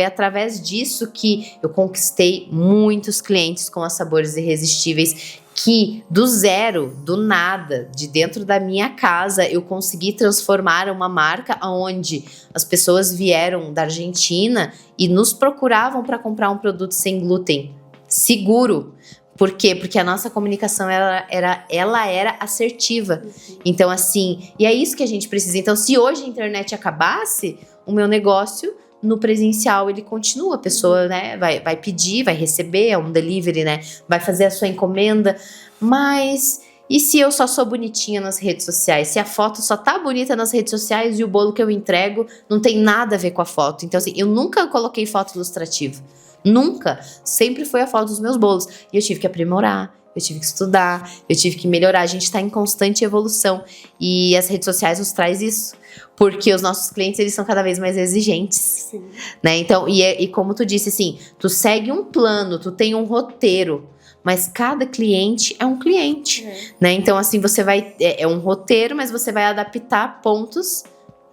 através disso que eu conquistei muitos clientes com as Sabores Irresistíveis, que do zero, do nada, de dentro da minha casa, eu consegui transformar uma marca onde as pessoas vieram da Argentina e nos procuravam para comprar um produto sem glúten, seguro. Por quê? Porque a nossa comunicação ela era assertiva. Então, assim, e é isso que a gente precisa. Então, se hoje a internet acabasse, o meu negócio no presencial ele continua, a pessoa, né, vai pedir, vai receber, é um delivery, né, vai fazer a sua encomenda, mas e se eu só sou bonitinha nas redes sociais? Se a foto só tá bonita nas redes sociais e o bolo que eu entrego não tem nada a ver com a foto? Então, assim, eu nunca coloquei foto ilustrativa. Nunca. Sempre foi a foto dos meus bolos. E eu tive que aprimorar, eu tive que estudar, eu tive que melhorar. A gente tá em constante evolução. E as redes sociais nos traz isso. Porque os nossos clientes, eles são cada vez mais exigentes. Sim. Né? Então, e como tu disse, assim, tu segue um plano, tu tem um roteiro. Mas cada cliente é um cliente, né? Então, assim, você vai... É um roteiro, mas você vai adaptar pontos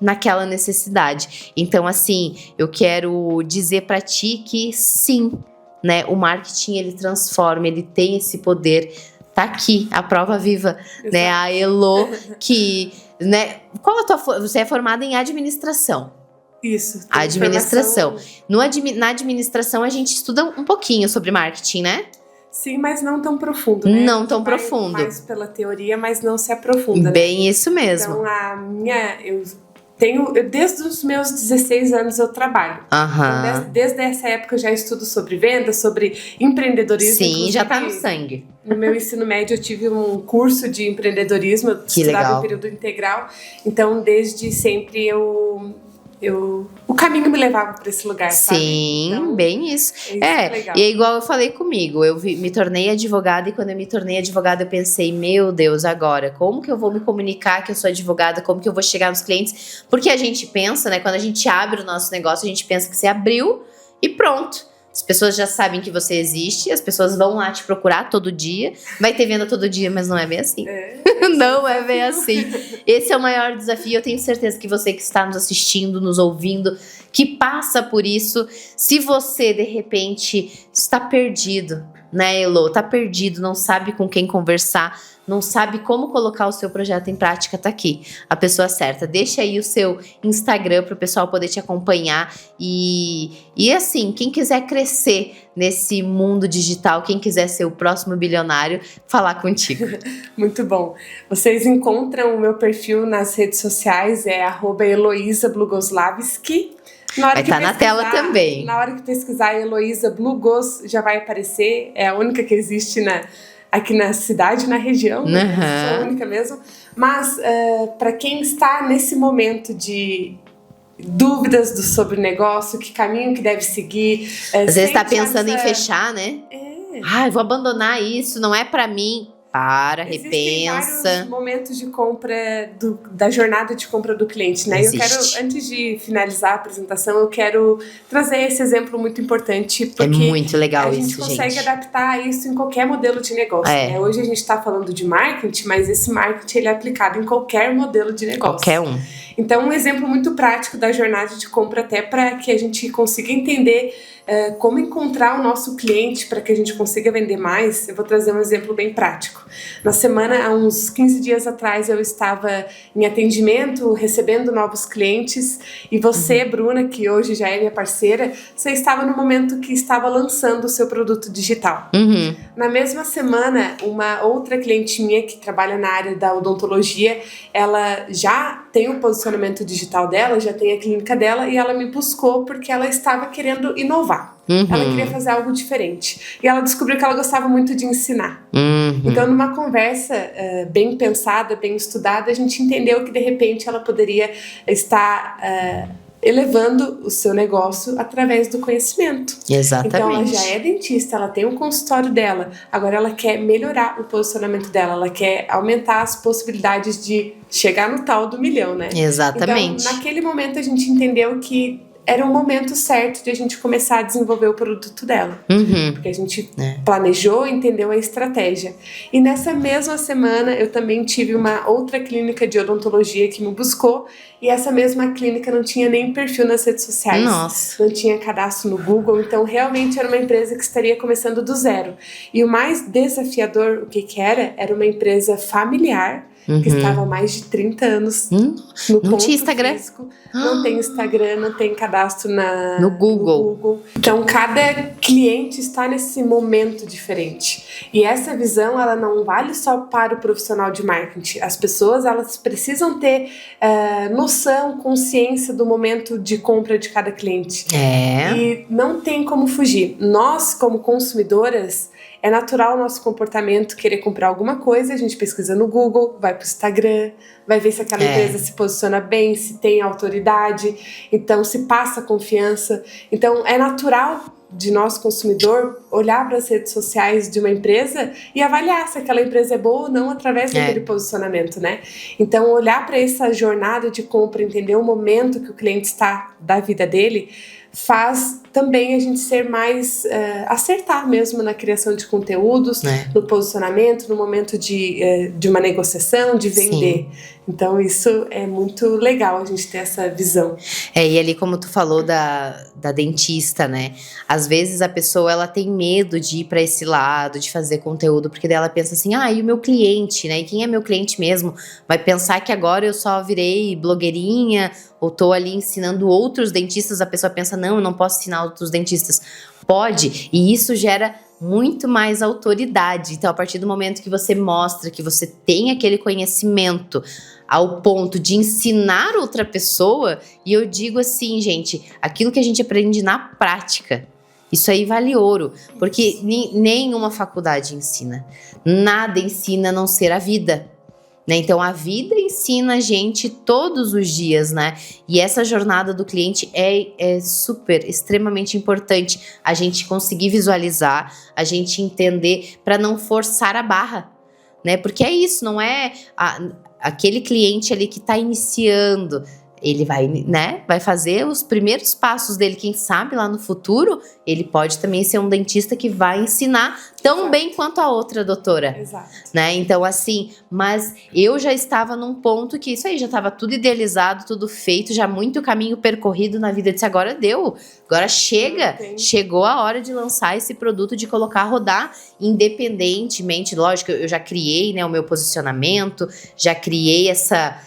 naquela necessidade. Então, assim, eu quero dizer pra ti que sim, né? O marketing, ele transforma, ele tem esse poder. Tá aqui, a prova viva, né? A Elo, que... né? Qual a tua... Você é formada em administração. Isso. Administração. Na administração, a gente estuda um pouquinho sobre marketing, né? Sim, mas não tão profundo, né? Não tão profundo. Mais pela teoria, mas não se aprofunda, Bem, né? isso mesmo. Então, desde os meus 16 anos eu trabalho. Então, desde essa época eu já estudo sobre vendas, sobre empreendedorismo. Sim, já tá no sangue. No meu ensino médio eu tive um curso de empreendedorismo, eu estudava em período integral. Então, desde sempre o caminho me levava para esse lugar, sabe? Sim, então, bem isso. E é igual eu falei comigo, me tornei advogada e quando eu me tornei advogada eu pensei, meu Deus, agora, como que eu vou me comunicar que eu sou advogada, como que eu vou chegar nos clientes? Porque a gente pensa, né, quando a gente abre o nosso negócio, a gente pensa que você abriu e pronto. As pessoas já sabem que você existe, as pessoas vão lá te procurar todo dia, vai ter venda todo dia, mas não é bem assim. Não é bem assim. Esse é o maior desafio. Eu tenho certeza que você que está nos assistindo, nos ouvindo, que passa por isso, se você de repente está perdido, né, Elo? Tá perdido, não sabe com quem conversar, não sabe como colocar o seu projeto em prática, tá aqui, a pessoa certa. Deixa aí o seu Instagram para o pessoal poder te acompanhar e assim, quem quiser crescer nesse mundo digital, quem quiser ser o próximo bilionário, falar contigo. Muito bom. Vocês encontram o meu perfil nas redes sociais, é @Eloisa Blugoslavski. Vai estar na tela também. Na hora que pesquisar Eloisa Blugos, já vai aparecer, é a única que existe aqui na cidade, na região, é a única mesmo. Mas para quem está nesse momento de dúvidas sobre o negócio, que caminho que deve seguir. Às vezes está pensando em fechar, né? Ai, vou abandonar isso, não é para mim. Existem repensa. Vários momentos de compra da jornada de compra do cliente, né? Eu quero, antes de finalizar a apresentação, eu quero trazer esse exemplo muito importante, porque é muito legal a gente consegue adaptar isso em qualquer modelo de negócio. Né? Hoje a gente está falando de marketing, mas esse marketing ele é aplicado em qualquer modelo de negócio. Qualquer um. Então, um exemplo muito prático da jornada de compra, até para que a gente consiga entender como encontrar o nosso cliente para que a gente consiga vender mais. Eu vou trazer um exemplo bem prático. Na semana, há uns 15 dias atrás, eu estava em atendimento, recebendo novos clientes, e você, Bruna, que hoje já é minha parceira, você estava no momento que estava lançando o seu produto digital. Na mesma semana, uma outra cliente minha que trabalha na área da odontologia, ela já tem o posicionamento digital dela, já tem a clínica dela, e ela me buscou porque ela estava querendo inovar. Ela queria fazer algo diferente. E ela descobriu que ela gostava muito de ensinar. Então, numa conversa bem pensada, bem estudada, a gente entendeu que, de repente, ela poderia estar elevando o seu negócio através do conhecimento. Exatamente. Então, ela já é dentista, ela tem um consultório dela. Agora, ela quer melhorar o posicionamento dela. Ela quer aumentar as possibilidades de chegar no tal do milhão, né? Exatamente. Então, naquele momento, a gente entendeu que era o momento certo de a gente começar a desenvolver o produto dela. Porque a gente planejou, entendeu a estratégia. E nessa mesma semana, eu também tive uma outra clínica de odontologia que me buscou, e essa mesma clínica não tinha nem perfil nas redes sociais. Nossa. Não tinha cadastro no Google, então realmente era uma empresa que estaria começando do zero. E o mais desafiador, o que era? Era uma empresa familiar, que estava há mais de 30 anos no não tinha Instagram. Físico. Não tem Instagram, não tem cadastro no Google. Então, cada cliente está nesse momento diferente. E essa visão, ela não vale só para o profissional de marketing. As pessoas, elas precisam ter noção, consciência do momento de compra de cada cliente. E não tem como fugir. Nós, como consumidoras, é natural o nosso comportamento querer comprar alguma coisa, a gente pesquisa no Google, vai pro Instagram, vai ver se aquela empresa se posiciona bem, se tem autoridade, então se passa confiança. Então é natural de nós, consumidor, olhar para as redes sociais de uma empresa e avaliar se aquela empresa é boa ou não através daquele posicionamento, né? Então olhar para essa jornada de compra, entender o momento que o cliente está da vida dele, faz também a gente ser mais acertar mesmo na criação de conteúdos, no posicionamento, no momento de uma negociação, de vender. Sim. Então isso é muito legal a gente ter essa visão. E ali como tu falou da dentista, né? Às vezes a pessoa ela tem medo de ir para esse lado, de fazer conteúdo, porque daí ela pensa assim, e o meu cliente, né? E quem é meu cliente mesmo? Vai pensar que agora eu só virei blogueirinha ou tô ali ensinando outros dentistas. A pessoa pensa, não, eu não posso ensinar outros dentistas. Pode, e isso gera muito mais autoridade. Então, a partir do momento que você mostra que você tem aquele conhecimento ao ponto de ensinar outra pessoa, e eu digo assim, gente, aquilo que a gente aprende na prática, isso aí vale ouro, porque nenhuma faculdade ensina. Nada ensina a não ser a vida. Né? Então, a vida ensina a gente todos os dias, né? E essa jornada do cliente é super, extremamente importante a gente conseguir visualizar, a gente entender para não forçar a barra, né? Porque é isso, não é aquele cliente ali que está iniciando. Ele vai, né, vai fazer os primeiros passos dele, quem sabe lá no futuro, ele pode também ser um dentista que vai ensinar tão bem quanto a outra doutora. Exato. Né? Então, assim, mas eu já estava num ponto que isso aí já estava tudo idealizado, tudo feito, já muito caminho percorrido na vida. Eu disse, agora deu, agora chegou a hora de lançar esse produto, de colocar a rodar independentemente. Lógico, eu já criei, né, o meu posicionamento, já criei essa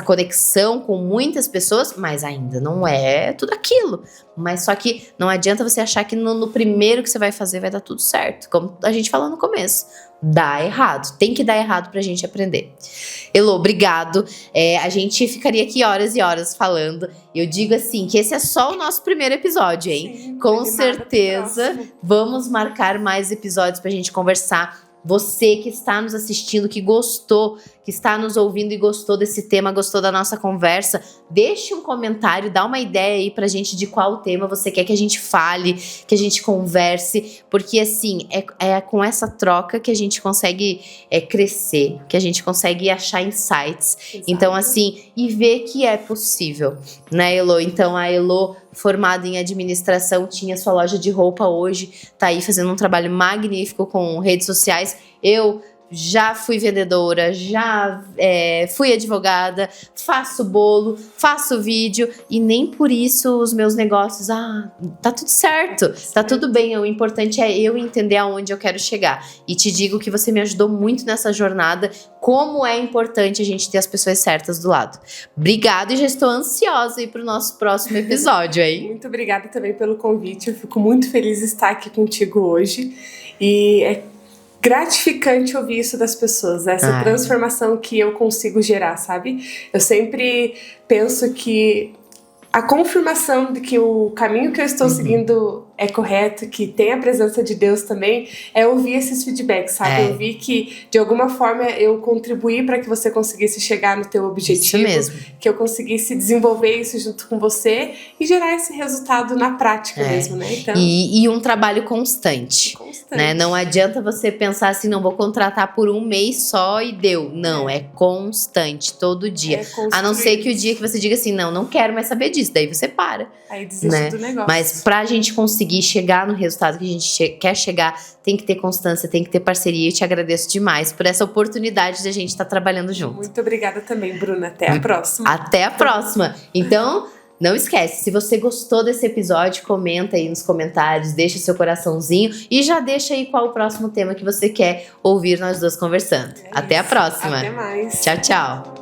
conexão com muitas pessoas, mas ainda não é tudo aquilo. Mas só que não adianta você achar que no primeiro que você vai fazer vai dar tudo certo. Como a gente falou no começo, dá errado. Tem que dar errado pra gente aprender. Elô, obrigado. A gente ficaria aqui horas e horas falando. Eu digo assim, que esse é só o nosso primeiro episódio, hein? Sim, com certeza vamos marcar mais episódios pra gente conversar. Você que está nos assistindo, que gostou, que está nos ouvindo e gostou desse tema, gostou da nossa conversa, deixe um comentário, dá uma ideia aí pra gente de qual tema você quer que a gente fale, que a gente converse, porque assim, é com essa troca que a gente consegue crescer, que a gente consegue achar insights. Exato. Então assim, e ver que é possível, né, Elô? Então a Elô, formada em administração, tinha sua loja de roupa, hoje tá aí fazendo um trabalho magnífico com redes sociais. Eu já fui vendedora, já fui advogada, faço bolo, faço vídeo e nem por isso os meus negócios, tá tudo certo, tá tudo bem, o importante é eu entender aonde eu quero chegar. E te digo que você me ajudou muito nessa jornada, como é importante a gente ter as pessoas certas do lado. Obrigada, e já estou ansiosa aí pro nosso próximo episódio, hein? Muito obrigada também pelo convite, eu fico muito feliz de estar aqui contigo hoje e é gratificante ouvir isso das pessoas, essa transformação que eu consigo gerar, sabe? Eu sempre penso que a confirmação de que o caminho que eu estou seguindo é correto, que tem a presença de Deus também, é ouvir esses feedbacks, sabe? Ouvir que, de alguma forma, eu contribuí para que você conseguisse chegar no teu objetivo. Isso mesmo. Que eu conseguisse desenvolver isso junto com você e gerar esse resultado na prática mesmo, né? Então, e um trabalho constante. Né? Não adianta você pensar assim, não vou contratar por um mês só e deu. Não, é constante, todo dia. A não ser que o dia que você diga assim, não quero mais saber disso, daí você para. Aí desiste do negócio. Mas pra gente conseguir chegar no resultado que a gente quer chegar, tem que ter constância, tem que ter parceria. Eu te agradeço demais por essa oportunidade de a gente estar trabalhando junto. Muito obrigada também, Bruna. Até a próxima. Até a próxima. Então, Não esquece, se você gostou desse episódio, comenta aí nos comentários, deixa seu coraçãozinho e já deixa aí qual o próximo tema que você quer ouvir nós duas conversando. Até a próxima. Até mais. Tchau, tchau.